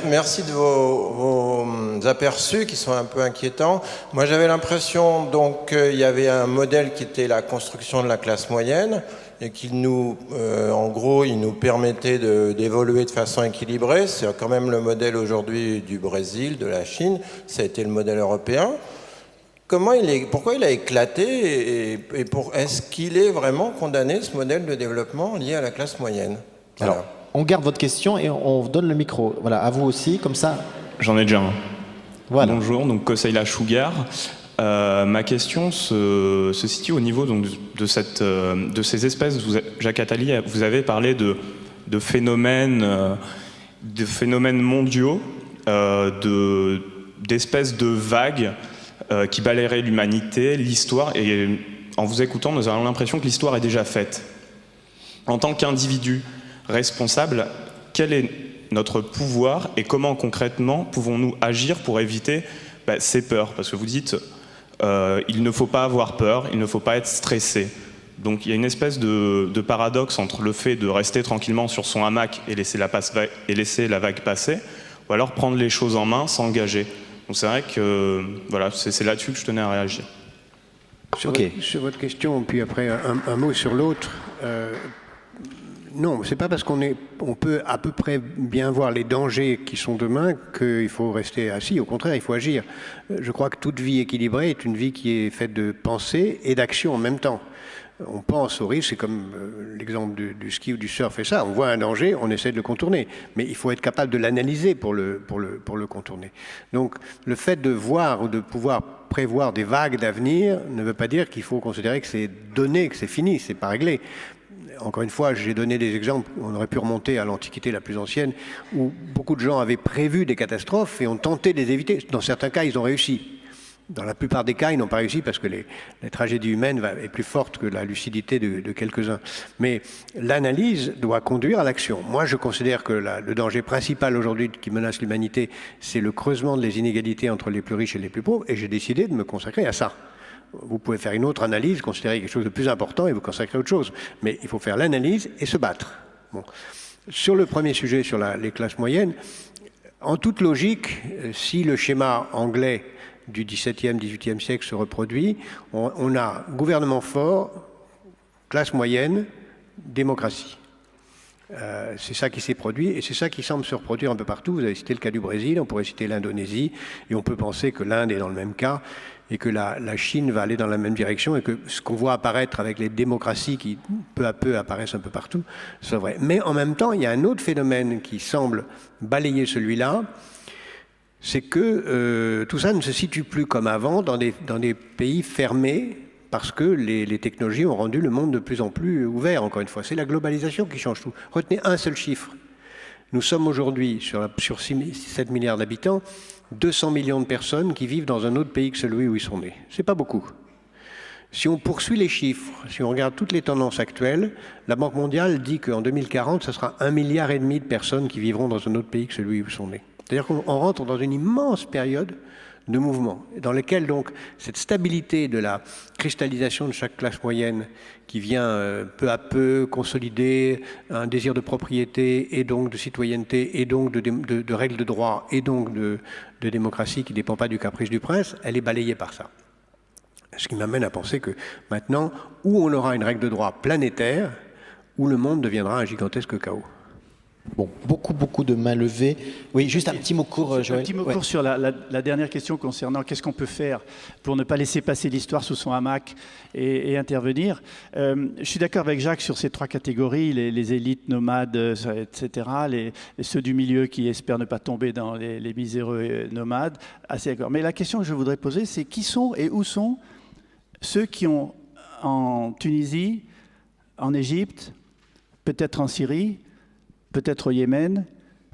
merci de vos aperçus qui sont un peu inquiétants. Moi, j'avais l'impression donc qu'il y avait un modèle qui était la construction de la classe moyenne et qui en gros, il nous permettait d'évoluer de façon équilibrée. C'est quand même le modèle aujourd'hui du Brésil, de la Chine. Ça a été le modèle européen. Pourquoi il a éclaté et est-ce qu'il est vraiment condamné, ce modèle de développement lié à la classe moyenne? Voilà. Alors, on garde votre question et on vous donne le micro. Voilà, à vous aussi, comme ça. J'en ai déjà un. Voilà. Bonjour, donc Koseila Sugar. Ma question se situe au niveau donc, de ces espèces. Jacques Attali, vous avez parlé de phénomènes mondiaux, d'espèces de vagues qui balayeraient l'humanité, l'histoire. Et en vous écoutant, nous avons l'impression que l'histoire est déjà faite. En tant qu'individu responsable, quel est notre pouvoir et comment concrètement pouvons-nous agir pour éviter ces peurs? Parce que vous dites il ne faut pas avoir peur, il ne faut pas être stressé. Donc il y a une espèce de paradoxe entre le fait de rester tranquillement sur son hamac et laisser la vague passer, ou alors prendre les choses en main, s'engager. Donc c'est vrai que voilà, c'est là-dessus que je tenais à réagir. Sur votre question, puis après un mot sur l'autre. Non, c'est pas parce qu'on peut à peu près bien voir les dangers qui sont demain qu'il faut rester assis. Au contraire, il faut agir. Je crois que toute vie équilibrée est une vie qui est faite de pensée et d'action en même temps. On pense au risque, c'est comme l'exemple du ski ou du surf et ça. On voit un danger, on essaie de le contourner. Mais il faut être capable de l'analyser pour le contourner. Donc le fait de voir ou de pouvoir prévoir des vagues d'avenir ne veut pas dire qu'il faut considérer que c'est donné, que c'est fini, c'est pas réglé. Encore une fois, j'ai donné des exemples, on aurait pu remonter à l'Antiquité la plus ancienne, où beaucoup de gens avaient prévu des catastrophes et ont tenté de les éviter. Dans certains cas, ils ont réussi. Dans la plupart des cas, ils n'ont pas réussi parce que la tragédie humaine est plus forte que la lucidité de quelques-uns. Mais l'analyse doit conduire à l'action. Moi, je considère que le danger principal aujourd'hui qui menace l'humanité, c'est le creusement des inégalités entre les plus riches et les plus pauvres, et j'ai décidé de me consacrer à ça. Vous pouvez faire une autre analyse, considérer quelque chose de plus important et vous consacrer à autre chose. Mais il faut faire l'analyse et se battre. Bon. Sur le premier sujet, sur les classes moyennes, en toute logique, si le schéma anglais du XVIIe, XVIIIe siècle se reproduit, on a gouvernement fort, classe moyenne, démocratie. C'est ça qui s'est produit et c'est ça qui semble se reproduire un peu partout. Vous avez cité le cas du Brésil, on pourrait citer l'Indonésie et on peut penser que l'Inde est dans le même cas et que la Chine va aller dans la même direction et que ce qu'on voit apparaître avec les démocraties qui peu à peu apparaissent un peu partout, c'est vrai. Mais en même temps, il y a un autre phénomène qui semble balayer celui-là, c'est que tout ça ne se situe plus comme avant dans des pays fermés parce que les technologies ont rendu le monde de plus en plus ouvert, encore une fois. C'est la globalisation qui change tout. Retenez un seul chiffre. Nous sommes aujourd'hui, sur 7 milliards d'habitants, 200 millions de personnes qui vivent dans un autre pays que celui où ils sont nés. C'est pas beaucoup. Si on poursuit les chiffres, si on regarde toutes les tendances actuelles, la Banque mondiale dit qu'en 2040, ce sera 1,5 milliard de personnes qui vivront dans un autre pays que celui où ils sont nés. C'est-à-dire qu'on rentre dans une immense période de mouvement, dans lequel donc cette stabilité de la cristallisation de chaque classe moyenne qui vient peu à peu consolider un désir de propriété et donc de citoyenneté et donc de règles de droit et donc de démocratie qui ne dépend pas du caprice du prince, elle est balayée par ça. Ce qui m'amène à penser que maintenant, où on aura une règle de droit planétaire, où le monde deviendra un gigantesque chaos. Bon, beaucoup de mains levées. Oui, juste un petit mot court, Joël. Un petit mot court sur la dernière question concernant qu'est-ce qu'on peut faire pour ne pas laisser passer l'histoire sous son hamac et intervenir. Je suis d'accord avec Jacques sur ces 3 catégories, les élites nomades, etc., ceux du milieu qui espèrent ne pas tomber dans les miséreux nomades. Assez d'accord. Mais la question que je voudrais poser, c'est qui sont et où sont ceux qui ont, en Tunisie, en Égypte, peut-être en Syrie, peut-être au Yémen,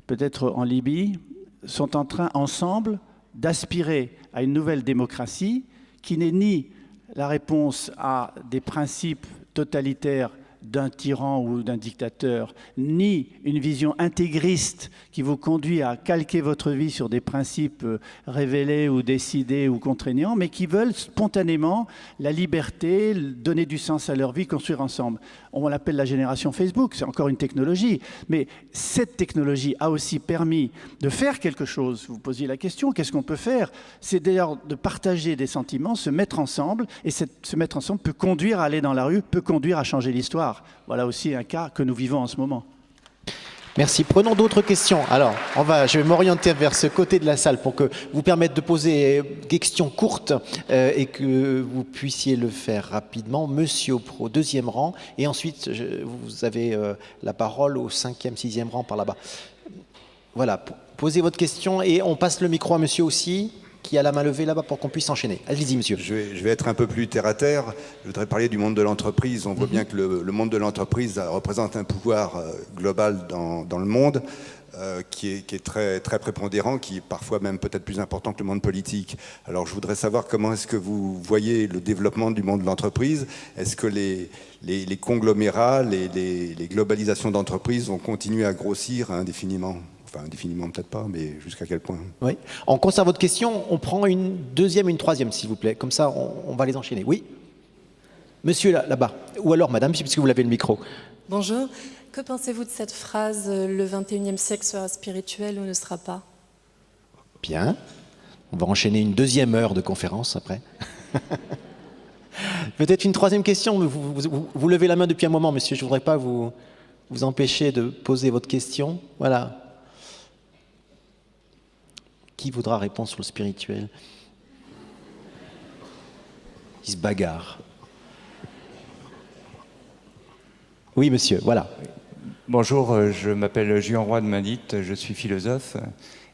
peut-être en Libye, sont en train ensemble d'aspirer à une nouvelle démocratie qui n'est ni la réponse à des principes totalitaires d'un tyran ou d'un dictateur, ni une vision intégriste qui vous conduit à calquer votre vie sur des principes révélés ou décidés ou contraignants, mais qui veulent spontanément la liberté, donner du sens à leur vie, construire ensemble. On l'appelle la génération Facebook, c'est encore une technologie, mais cette technologie a aussi permis de faire quelque chose. Vous posiez la question, qu'est-ce qu'on peut faire? C'est d'ailleurs de partager des sentiments, se mettre ensemble, et se mettre ensemble peut conduire à aller dans la rue, peut conduire à changer l'histoire. Voilà aussi un cas que nous vivons en ce moment. Merci. Prenons d'autres questions. Alors, je vais m'orienter vers ce côté de la salle pour que vous permettre de poser des questions courtes et que vous puissiez le faire rapidement. Monsieur Pro, 2e rang, et ensuite vous avez la parole au 5e, 6e rang par là-bas. Voilà, posez votre question et on passe le micro à monsieur aussi, qui a la main levée là-bas pour qu'on puisse enchaîner. Allez-y, monsieur. Je vais être un peu plus terre à terre. Je voudrais parler du monde de l'entreprise. On voit bien que le monde de l'entreprise représente un pouvoir global dans le monde qui est très, très prépondérant, qui est parfois même peut-être plus important que le monde politique. Alors je voudrais savoir comment est-ce que vous voyez le développement du monde de l'entreprise. Est-ce que les conglomérats, les globalisations d'entreprises vont continuer à grossir indéfiniment ? Enfin, indéfiniment peut-être pas, mais jusqu'à quel point? Oui. On conserve votre question. On prend une 2e, une 3e, s'il vous plaît. Comme ça, on va les enchaîner. Oui. Monsieur là-bas. Ou alors madame, puisque vous l'avez le micro. Bonjour. Que pensez-vous de cette phrase « Le 21e siècle sera spirituel ou ne sera pas » Bien. On va enchaîner une 2e heure de conférence après. Peut-être une 3e question. Vous levez la main depuis un moment, monsieur. Je ne voudrais pas vous empêcher de poser votre question. Voilà. Qui voudra répondre sur le spirituel? Il se bagarre. Oui, monsieur, voilà. Bonjour, je m'appelle Julien Roy de Mandit, je suis philosophe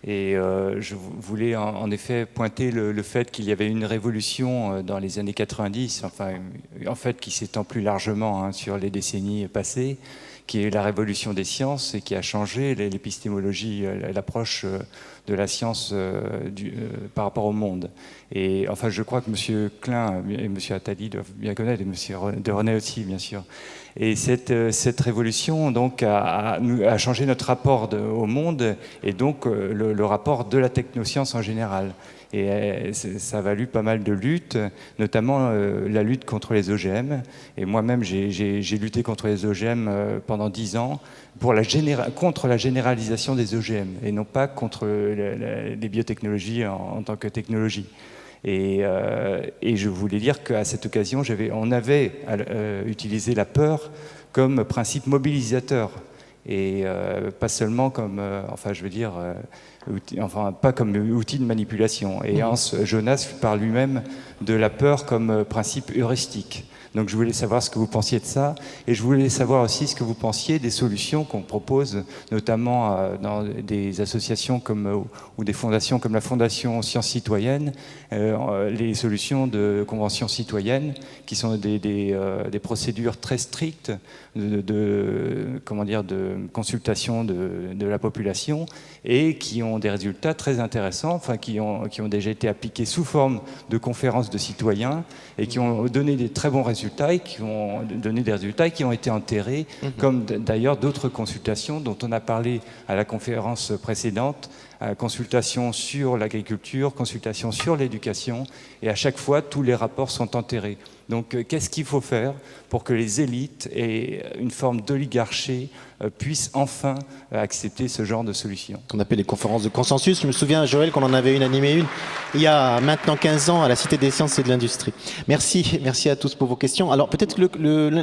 et je voulais en effet pointer le fait qu'il y avait une révolution dans les années 90, enfin, en fait qui s'étend plus largement sur les décennies passées, qui est la révolution des sciences et qui a changé l'épistémologie, l'approche de la science par rapport au monde. Et enfin, je crois que M. Klein et M. Attali doivent bien connaître, et M. de René aussi, bien sûr. Et cette révolution donc, a changé notre rapport au monde et donc le rapport de la technoscience en général. Et ça a valu pas mal de luttes, notamment la lutte contre les OGM. Et moi-même, j'ai lutté contre les OGM pendant 10 ans contre la généralisation des OGM et non pas contre les biotechnologies en tant que technologie. Et je voulais dire qu'à cette occasion, on avait utilisé la peur comme principe mobilisateur et pas seulement comme, pas comme outil de manipulation. Et Hans Jonas parle lui-même de la peur comme principe heuristique. Donc je voulais savoir ce que vous pensiez de ça, et je voulais savoir aussi ce que vous pensiez des solutions qu'on propose, notamment dans des associations ou des fondations comme la Fondation Sciences Citoyennes, les solutions de conventions citoyennes, qui sont des procédures très strictes de consultation de la population, et qui ont des résultats très intéressants, enfin qui ont déjà été appliqués sous forme de conférences de citoyens, et qui ont donné des très bons résultats, et qui ont donné des résultats qui ont été enterrés, comme d'ailleurs d'autres consultations dont on a parlé à la conférence précédente, consultation sur l'agriculture, consultation sur l'éducation, et à chaque fois, tous les rapports sont enterrés. Donc, qu'est-ce qu'il faut faire pour que les élites et une forme d'oligarchie puissent enfin accepter ce genre de solution? Qu'on appelle les conférences de consensus. Je me souviens, Joël, qu'on en avait animé une il y a maintenant 15 ans à la Cité des Sciences et de l'Industrie. Merci à tous pour vos questions. Alors, peut-être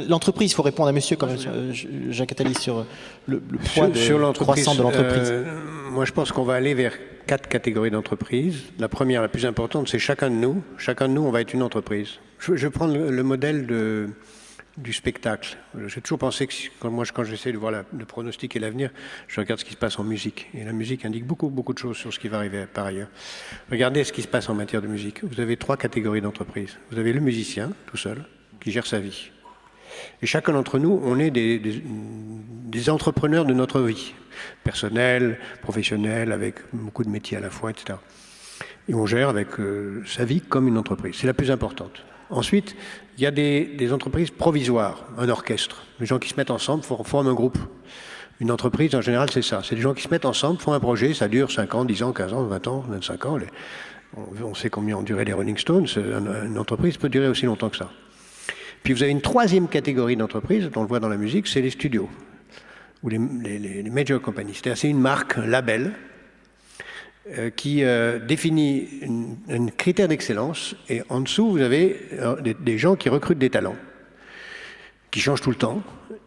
l'entreprise, il faut répondre à monsieur, quand même, Jacques Attali, sur le poids croissant de l'entreprise. Moi, je pense qu'on va aller vers 4 catégories d'entreprises. La première, la plus importante, c'est chacun de nous. Chacun de nous, on va être une entreprise. Je vais prendre le modèle du spectacle. J'ai toujours pensé que quand j'essaie de pronostiquer l'avenir, je regarde ce qui se passe en musique. Et la musique indique beaucoup de choses sur ce qui va arriver par ailleurs. Regardez ce qui se passe en matière de musique. Vous avez 3 catégories d'entreprises. Vous avez le musicien, tout seul, qui gère sa vie. Et chacun d'entre nous, on est des entrepreneurs de notre vie, personnelle, professionnelle, avec beaucoup de métiers à la fois, etc. Et on gère avec sa vie comme une entreprise. C'est la plus importante. Ensuite, il y a des entreprises provisoires, un orchestre. Les gens qui se mettent ensemble forment un groupe. Une entreprise, en général, c'est ça. C'est des gens qui se mettent ensemble, font un projet, ça dure 5 ans, 10 ans, 15 ans, 20 ans, 25 ans. On sait combien ont duré les Rolling Stones. Une entreprise peut durer aussi longtemps que ça. Puis vous avez une 3e catégorie d'entreprises, on le voit dans la musique, c'est les studios, ou les major companies. C'est une marque, un label, qui définit un critère d'excellence, et en dessous, vous avez des gens qui recrutent des talents, qui changent tout le temps,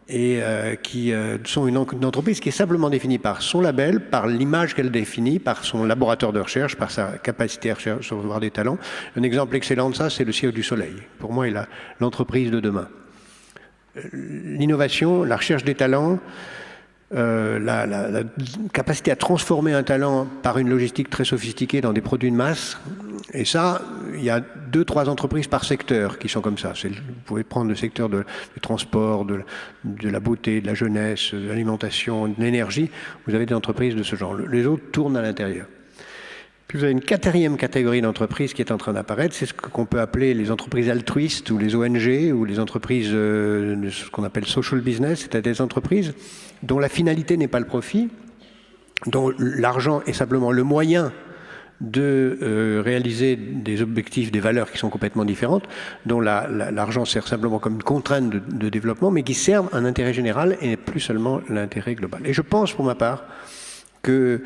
et qui sont une entreprise qui est simplement définie par son label, par l'image qu'elle définit, par son laboratoire de recherche, par sa capacité à recevoir des talents. Un exemple excellent de ça, c'est le Cirque du Soleil. Pour moi, l'entreprise de demain. L'innovation, la recherche des talents, la capacité à transformer un talent par une logistique très sophistiquée dans des produits de masse. Et ça, il y a 2-3 entreprises par secteur qui sont comme ça. Vous pouvez prendre le secteur du transport, de la beauté, de la jeunesse, de l'alimentation, de l'énergie. Vous avez des entreprises de ce genre. Les autres tournent à l'intérieur. Puis vous avez une 4e catégorie d'entreprises qui est en train d'apparaître. C'est ce qu'on peut appeler les entreprises altruistes ou les ONG ou les entreprises ce qu'on appelle social business. C'est-à-dire des entreprises dont la finalité n'est pas le profit, dont l'argent est simplement le moyen de réaliser des objectifs, des valeurs qui sont complètement différentes, dont l'argent sert simplement comme une contrainte de développement, mais qui servent un intérêt général et plus seulement l'intérêt global. Et je pense, pour ma part, que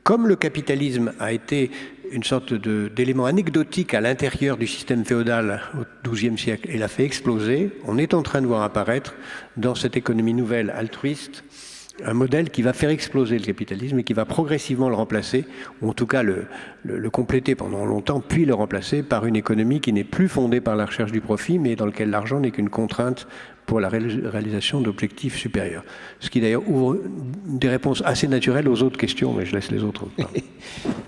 comme le capitalisme a été une sorte d'élément anecdotique à l'intérieur du système féodal au XIIe siècle et l'a fait exploser, on est en train de voir apparaître dans cette économie nouvelle altruiste un modèle qui va faire exploser le capitalisme et qui va progressivement le remplacer, ou en tout cas le compléter pendant longtemps, puis le remplacer par une économie qui n'est plus fondée par la recherche du profit, mais dans laquelle l'argent n'est qu'une contrainte pour la réalisation d'objectifs supérieurs. Ce qui d'ailleurs ouvre des réponses assez naturelles aux autres questions, mais je laisse les autres.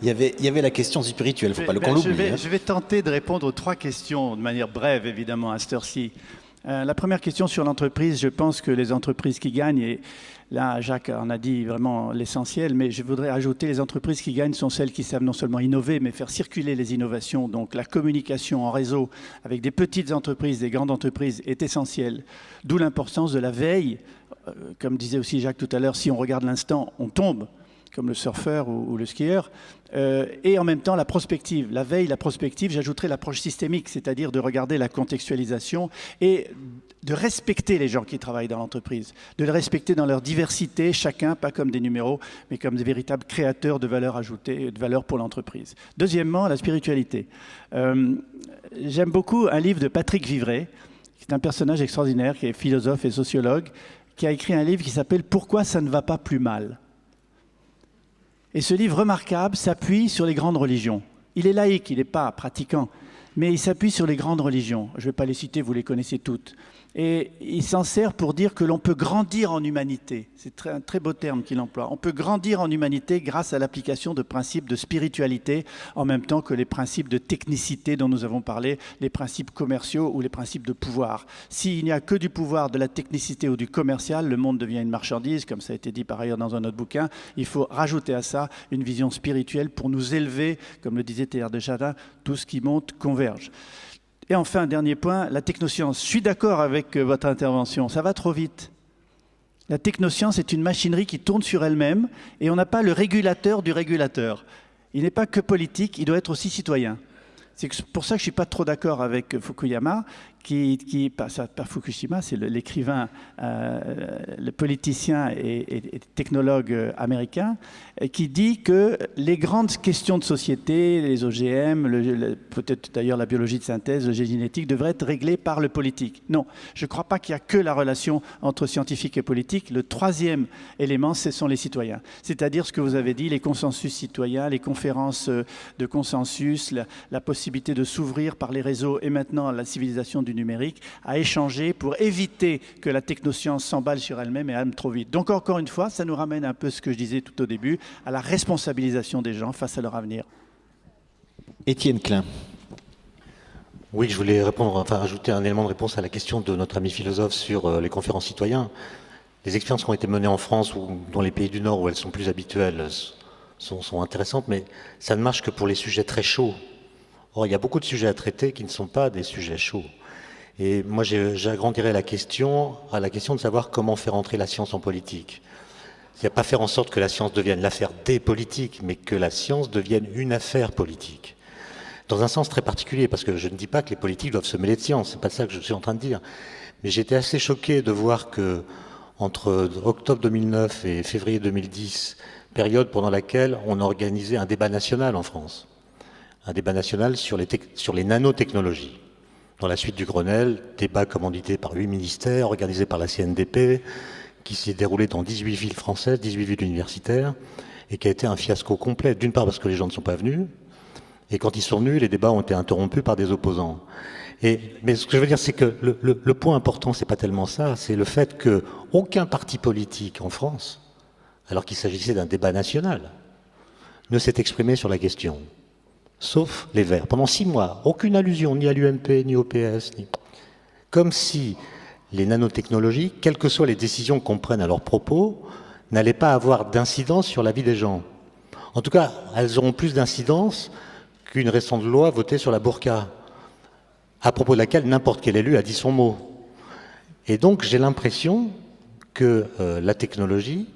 Il y avait la question spirituelle, il ne faut pas qu'on l'oublie. Je vais tenter de répondre aux 3 questions de manière brève, évidemment, à cette heure-ci. La première question sur l'entreprise, je pense que les entreprises qui gagnent, et là Jacques en a dit vraiment l'essentiel, mais je voudrais ajouter les entreprises qui gagnent sont celles qui savent non seulement innover, mais faire circuler les innovations. Donc la communication en réseau avec des petites entreprises, des grandes entreprises est essentielle. D'où l'importance de la veille. Comme disait aussi Jacques tout à l'heure, si on regarde l'instant, on tombe, comme le surfeur ou le skieur. Et en même temps, la prospective. La veille, la prospective, j'ajouterais l'approche systémique, c'est-à-dire de regarder la contextualisation et de respecter les gens qui travaillent dans l'entreprise, de les respecter dans leur diversité, chacun, pas comme des numéros, mais comme des véritables créateurs de valeur ajoutée, de valeur pour l'entreprise. Deuxièmement, la spiritualité. J'aime beaucoup un livre de Patrick Vivray, qui est un personnage extraordinaire, qui est philosophe et sociologue, qui a écrit un livre qui s'appelle « Pourquoi ça ne va pas plus mal ?» Et ce livre remarquable s'appuie sur les grandes religions. Il est laïque, il n'est pas pratiquant, mais il s'appuie sur les grandes religions. Je ne vais pas les citer, vous les connaissez toutes. Et il s'en sert pour dire que l'on peut grandir en humanité. C'est un très beau terme qu'il emploie. On peut grandir en humanité grâce à l'application de principes de spiritualité, en même temps que les principes de technicité dont nous avons parlé, les principes commerciaux ou les principes de pouvoir. S'il n'y a que du pouvoir, de la technicité ou du commercial, le monde devient une marchandise, comme ça a été dit par ailleurs dans un autre bouquin. Il faut rajouter à ça une vision spirituelle pour nous élever, comme le disait Teilhard de Chardin, tout ce qui monte converge. Et enfin, dernier point, la technoscience. Je suis d'accord avec votre intervention, ça va trop vite. La technoscience est une machinerie qui tourne sur elle-même et on n'a pas le régulateur du régulateur. Il n'est pas que politique, il doit être aussi citoyen. C'est pour ça que je ne suis pas trop d'accord avec Fukuyama, pas Fukushima, c'est l'écrivain, le politicien et technologue américain, qui dit que les grandes questions de société, les OGM, peut-être d'ailleurs la biologie de synthèse, le génétique, devraient être réglées par le politique. Non, je ne crois pas qu'il y a que la relation entre scientifique et politique. Le troisième élément, ce sont les citoyens. C'est-à-dire ce que vous avez dit, les consensus citoyens, les conférences de consensus, la possibilité de s'ouvrir par les réseaux et maintenant la civilisation du numérique, à échanger pour éviter que la technoscience s'emballe sur elle-même et aille trop vite. Donc encore une fois, ça nous ramène un peu ce que je disais tout au début, à la responsabilisation des gens face à leur avenir. Étienne Klein. Oui, je voulais ajouter un élément de réponse à la question de notre ami philosophe sur les conférences citoyens. Les expériences qui ont été menées en France ou dans les pays du Nord où elles sont plus habituelles sont intéressantes, mais ça ne marche que pour les sujets très chauds. Or, il y a beaucoup de sujets à traiter qui ne sont pas des sujets chauds. Et moi, j'agrandirais la question à la question de savoir comment faire entrer la science en politique. Il n'y a pas faire en sorte que la science devienne l'affaire des politiques, mais que la science devienne une affaire politique. Dans un sens très particulier, parce que je ne dis pas que les politiques doivent se mêler de science, c'est pas ça que je suis en train de dire. Mais j'étais assez choqué de voir que entre octobre 2009 et février 2010, période pendant laquelle on organisait un débat national en France. Un débat national sur les nanotechnologies. Dans la suite du Grenelle, débat commandité par 8 ministères, organisé par la CNDP, qui s'est déroulé dans 18 villes françaises, 18 villes universitaires, et qui a été un fiasco complet. D'une part parce que les gens ne sont pas venus, et quand ils sont venus, les débats ont été interrompus par des opposants. Mais ce que je veux dire, c'est que le point important, c'est pas tellement ça, c'est le fait qu'aucun parti politique en France, alors qu'il s'agissait d'un débat national, ne s'est exprimé sur la question. Sauf les Verts. Pendant 6 mois, aucune allusion ni à l'UMP, ni au PS, comme si les nanotechnologies, quelles que soient les décisions qu'on prenne à leur propos, n'allaient pas avoir d'incidence sur la vie des gens. En tout cas, elles auront plus d'incidence qu'une récente loi votée sur la burqa, à propos de laquelle n'importe quel élu a dit son mot. Et donc, j'ai l'impression que la technologie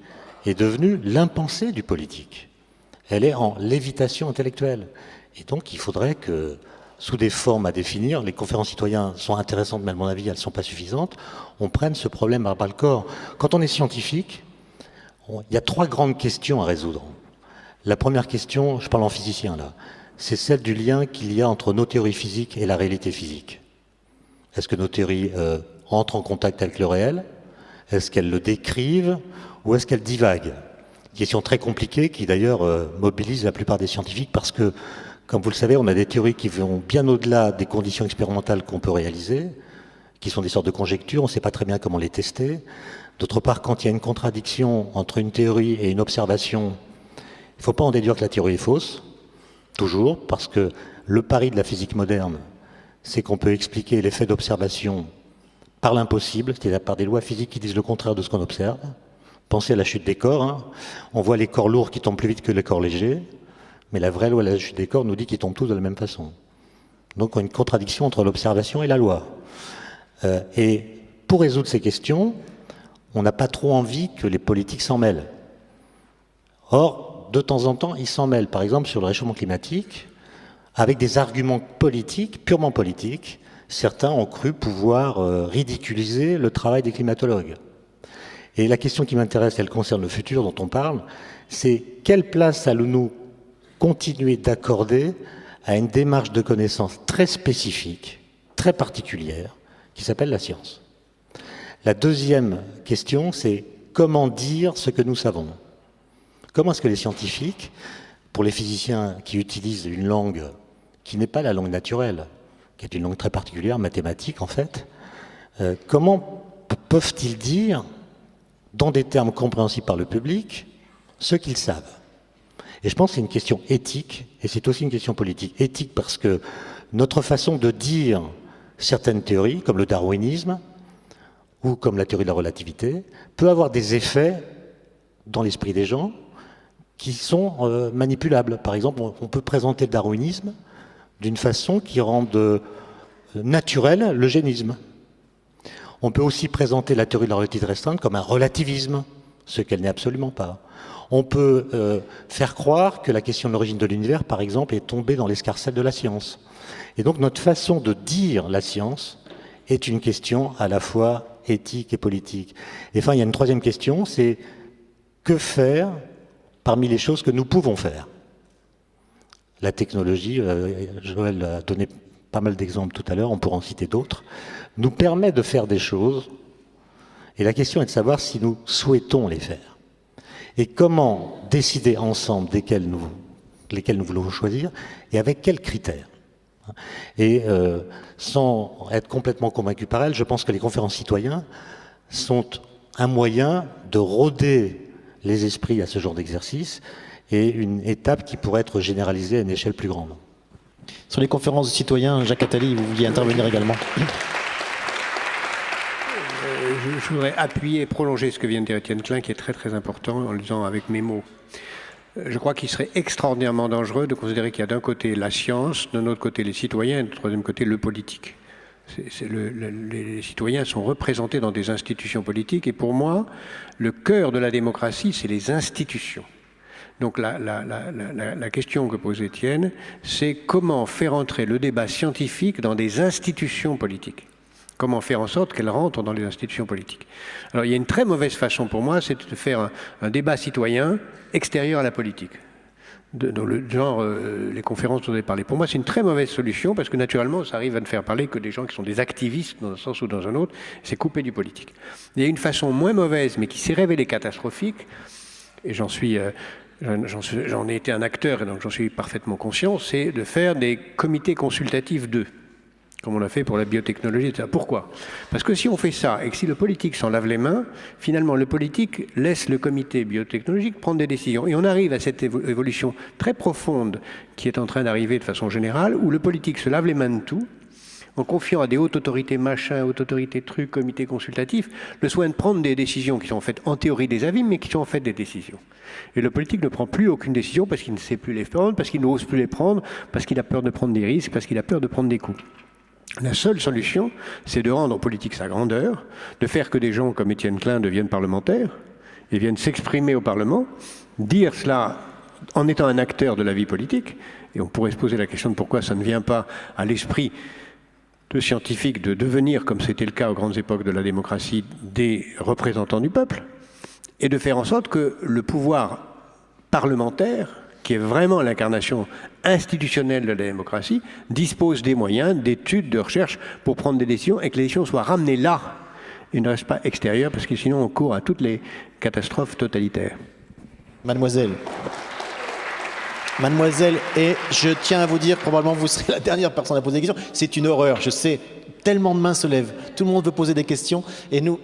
est devenue l'impensé du politique. Elle est en lévitation intellectuelle. Et donc, il faudrait que, sous des formes à définir, les conférences citoyennes sont intéressantes, mais à mon avis, elles ne sont pas suffisantes, on prenne ce problème à bras-le-corps. Quand on est scientifique, il y a 3 grandes questions à résoudre. La première question, je parle en physicien là, c'est celle du lien qu'il y a entre nos théories physiques et la réalité physique. Est-ce que nos théories entrent en contact avec le réel? Est-ce qu'elles le décrivent? Ou est-ce qu'elles divaguent? Question très compliquée qui d'ailleurs mobilise la plupart des scientifiques parce que, comme vous le savez, on a des théories qui vont bien au-delà des conditions expérimentales qu'on peut réaliser, qui sont des sortes de conjectures, on ne sait pas très bien comment les tester. D'autre part, quand il y a une contradiction entre une théorie et une observation, il ne faut pas en déduire que la théorie est fausse, toujours, parce que le pari de la physique moderne, c'est qu'on peut expliquer l'effet d'observation par l'impossible, c'est-à-dire par des lois physiques qui disent le contraire de ce qu'on observe. Pensez à la chute des corps. Hein. On voit les corps lourds qui tombent plus vite que les corps légers, mais la vraie loi de la chute des corps nous dit qu'ils tombent tous de la même façon. Donc on a une contradiction entre l'observation et la loi. Et pour résoudre ces questions, on n'a pas trop envie que les politiques s'en mêlent. Or, de temps en temps, ils s'en mêlent. Par exemple, sur le réchauffement climatique, avec des arguments politiques, purement politiques, certains ont cru pouvoir ridiculiser le travail des climatologues. Et la question qui m'intéresse, elle concerne le futur dont on parle, c'est quelle place allons-nous continuer d'accorder à une démarche de connaissance très spécifique, très particulière, qui s'appelle la science. La deuxième question, c'est comment dire ce que nous savons. Comment est-ce que les scientifiques, pour les physiciens qui utilisent une langue qui n'est pas la langue naturelle, qui est une langue très particulière, mathématique en fait, comment peuvent-ils dire, dans des termes compréhensibles par le public, ce qu'ils savent? Et je pense que c'est une question éthique, et c'est aussi une question politique. Éthique parce que notre façon de dire certaines théories, comme le darwinisme, ou comme la théorie de la relativité, peut avoir des effets dans l'esprit des gens qui sont manipulables. Par exemple, on peut présenter le darwinisme d'une façon qui rende naturel l'eugénisme. On peut aussi présenter la théorie de la relativité restreinte comme un relativisme, ce qu'elle n'est absolument pas. On peut faire croire que la question de l'origine de l'univers, par exemple, est tombée dans l'escarcelle de la science. Et donc notre façon de dire la science est une question à la fois éthique et politique. Et enfin, il y a une troisième question, c'est que faire parmi les choses que nous pouvons faire? La technologie, Joël a donné pas mal d'exemples tout à l'heure, on pourra en citer d'autres, nous permet de faire des choses, et la question est de savoir si nous souhaitons les faire. Et comment décider ensemble lesquels nous voulons choisir, et avec quels critères. Et sans être complètement convaincu par elle, je pense que les conférences citoyens sont un moyen de rôder les esprits à ce genre d'exercice et une étape qui pourrait être généralisée à une échelle plus grande. Sur les conférences de citoyens, Jacques Attali, vous vouliez intervenir également. Je voudrais appuyer et prolonger ce que vient de dire Étienne Klein, qui est très très important, en le disant avec mes mots. Je crois qu'il serait extraordinairement dangereux de considérer qu'il y a d'un côté la science, d'un autre côté les citoyens, et d'un troisième côté le politique. Les citoyens sont représentés dans des institutions politiques, et pour moi, le cœur de la démocratie, c'est les institutions. Donc la question que pose Étienne, c'est comment faire entrer le débat scientifique dans des institutions politiques. Comment faire en sorte qu'elles rentrent dans les institutions politiques. Alors il y a une très mauvaise façon pour moi, c'est de faire un débat citoyen extérieur à la politique. Dans le genre, les conférences dont vous avez parlé. Pour moi, c'est une très mauvaise solution parce que naturellement, ça arrive à ne faire parler que des gens qui sont des activistes dans un sens ou dans un autre. C'est couper du politique. Il y a une façon moins mauvaise, mais qui s'est révélée catastrophique, et j'en ai été un acteur et donc j'en suis parfaitement conscient, c'est de faire des comités consultatifs d'eux, comme on l'a fait pour la biotechnologie, etc. Pourquoi? Parce que si on fait ça et que si le politique s'en lave les mains, finalement le politique laisse le comité biotechnologique prendre des décisions. Et on arrive à cette évolution très profonde qui est en train d'arriver de façon générale, où le politique se lave les mains de tout, en confiant à des hautes autorités machin, hautes autorités trucs, comités consultatifs, le soin de prendre des décisions qui sont en fait en théorie des avis, mais qui sont en fait des décisions. Et le politique ne prend plus aucune décision parce qu'il ne sait plus les prendre, parce qu'il n'ose plus les prendre, parce qu'il a peur de prendre des risques, parce qu'il a peur de prendre des coups. La seule solution, c'est de rendre aux politiques sa grandeur, de faire que des gens comme Étienne Klein deviennent parlementaires et viennent s'exprimer au Parlement, dire cela en étant un acteur de la vie politique. Et on pourrait se poser la question de pourquoi ça ne vient pas à l'esprit de scientifiques de devenir, comme c'était le cas aux grandes époques de la démocratie, des représentants du peuple, et de faire en sorte que le pouvoir parlementaire, qui est vraiment l'incarnation institutionnelle de la démocratie, dispose des moyens d'études, de recherche pour prendre des décisions et que les décisions soient ramenées là et ne restent pas extérieures parce que sinon on court à toutes les catastrophes totalitaires. Mademoiselle, et je tiens à vous dire, probablement vous serez la dernière personne à poser des questions, c'est une horreur, je sais, tellement de mains se lèvent, tout le monde veut poser des questions et nous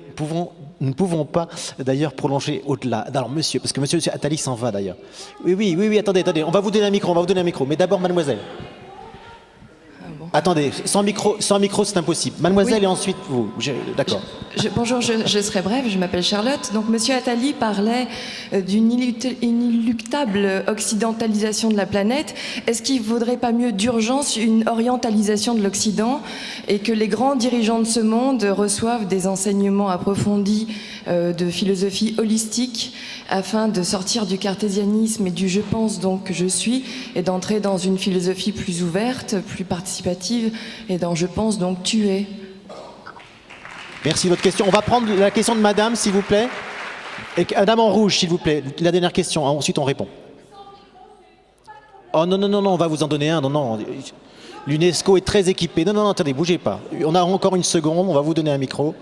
ne pouvons pas d'ailleurs prolonger au-delà. Alors monsieur, parce que monsieur Attali s'en va d'ailleurs. Oui, attendez, on va vous donner un micro, mais d'abord mademoiselle. Ah bon. Attendez, sans micro, c'est impossible. Mademoiselle, Oui. et ensuite vous. D'accord. Bonjour, je serai brève, je m'appelle Charlotte. Donc, Monsieur Attali parlait d'une inéluctable occidentalisation de la planète. Est-ce qu'il ne vaudrait pas mieux d'urgence une orientalisation de l'Occident et que les grands dirigeants de ce monde reçoivent des enseignements approfondis de philosophie holistique afin de sortir du cartésianisme et du « je pense donc je suis » et d'entrer dans une philosophie plus ouverte, plus participative et dans « je pense donc tu es ». Merci. Votre question. On va prendre la question de madame, s'il vous plaît. Et madame en rouge, s'il vous plaît. La dernière question. Ensuite, on répond. Oh non, on va vous en donner un. Non. L'UNESCO est très équipée. Non, attendez, bougez pas. On a encore une seconde. On va vous donner un micro.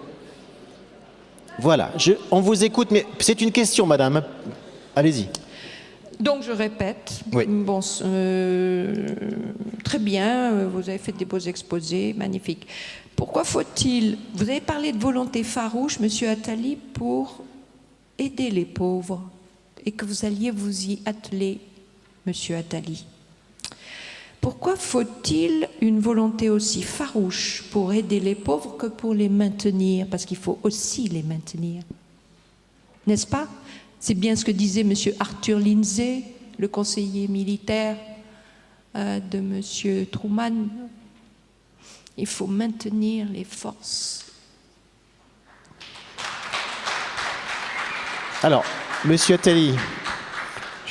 Voilà. On vous écoute, mais c'est une question, madame. Allez-y. Donc je répète, Oui. bon, très bien, vous avez fait des beaux exposés, magnifiques. Pourquoi faut-il, vous avez parlé de volonté farouche, Monsieur Attali, pour aider les pauvres et que vous alliez vous y atteler, Monsieur Attali. Pourquoi faut-il une volonté aussi farouche pour aider les pauvres que pour les maintenir? Parce qu'il faut aussi les maintenir. N'est-ce pas? C'est bien ce que disait M. Arthur Lindsay, le conseiller militaire de M. Truman. Il faut maintenir les forces. Alors, Monsieur Attali,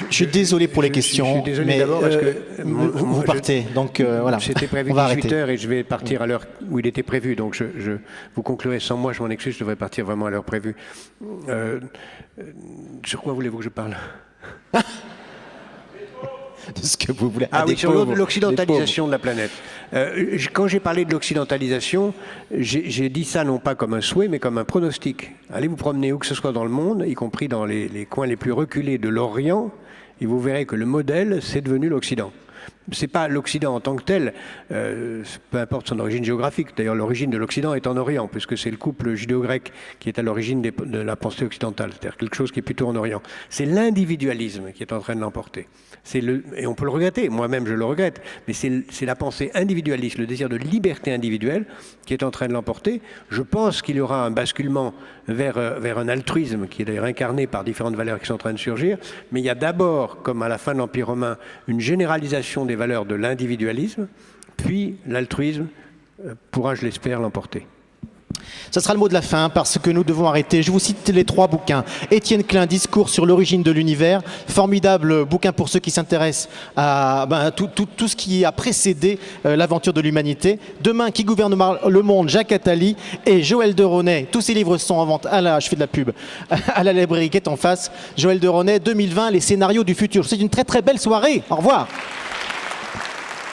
je suis désolé pour les questions. Je suis désolé mais d'abord parce que vous partez. Donc voilà. C'était prévu on va 18h arrêter. et je vais partir à l'heure où il était prévu. Donc vous conclurez sans moi, je m'en excuse, je devrais partir vraiment à l'heure prévue. Sur quoi voulez-vous que je parle? De ce que vous voulez. Ah oui, sur pauvres, l'occidentalisation de la planète. Quand j'ai parlé de l'occidentalisation, j'ai dit ça non pas comme un souhait, mais comme un pronostic. Allez vous promener où que ce soit dans le monde, y compris dans les coins les plus reculés de l'Orient, et vous verrez que le modèle, c'est devenu l'Occident. C'est pas l'Occident en tant que tel, peu importe son origine géographique. D'ailleurs, l'origine de l'Occident est en Orient, puisque c'est le couple judéo-grec qui est à l'origine de la pensée occidentale, c'est-à-dire quelque chose qui est plutôt en Orient. C'est l'individualisme qui est en train de l'emporter. Et on peut le regretter, moi-même je le regrette, mais c'est la pensée individualiste, le désir de liberté individuelle qui est en train de l'emporter. Je pense qu'il y aura un basculement vers un altruisme qui est d'ailleurs incarné par différentes valeurs qui sont en train de surgir, mais il y a d'abord, comme à la fin de l'Empire romain, une généralisation des valeurs de l'individualisme, puis l'altruisme pourra, je l'espère, l'emporter. Ça sera le mot de la fin parce que nous devons arrêter. Je vous cite les 3 bouquins. Étienne Klein, Discours sur l'origine de l'univers. Formidable bouquin pour ceux qui s'intéressent à tout ce qui a précédé l'aventure de l'humanité. Demain, Qui gouverne le monde, Jacques Attali et Joël de Ronet. Tous ces livres sont en vente je fais de la pub, à la librairie qui est en face. Joël de Ronet, 2020, les scénarios du futur. C'est une très très belle soirée. Au revoir.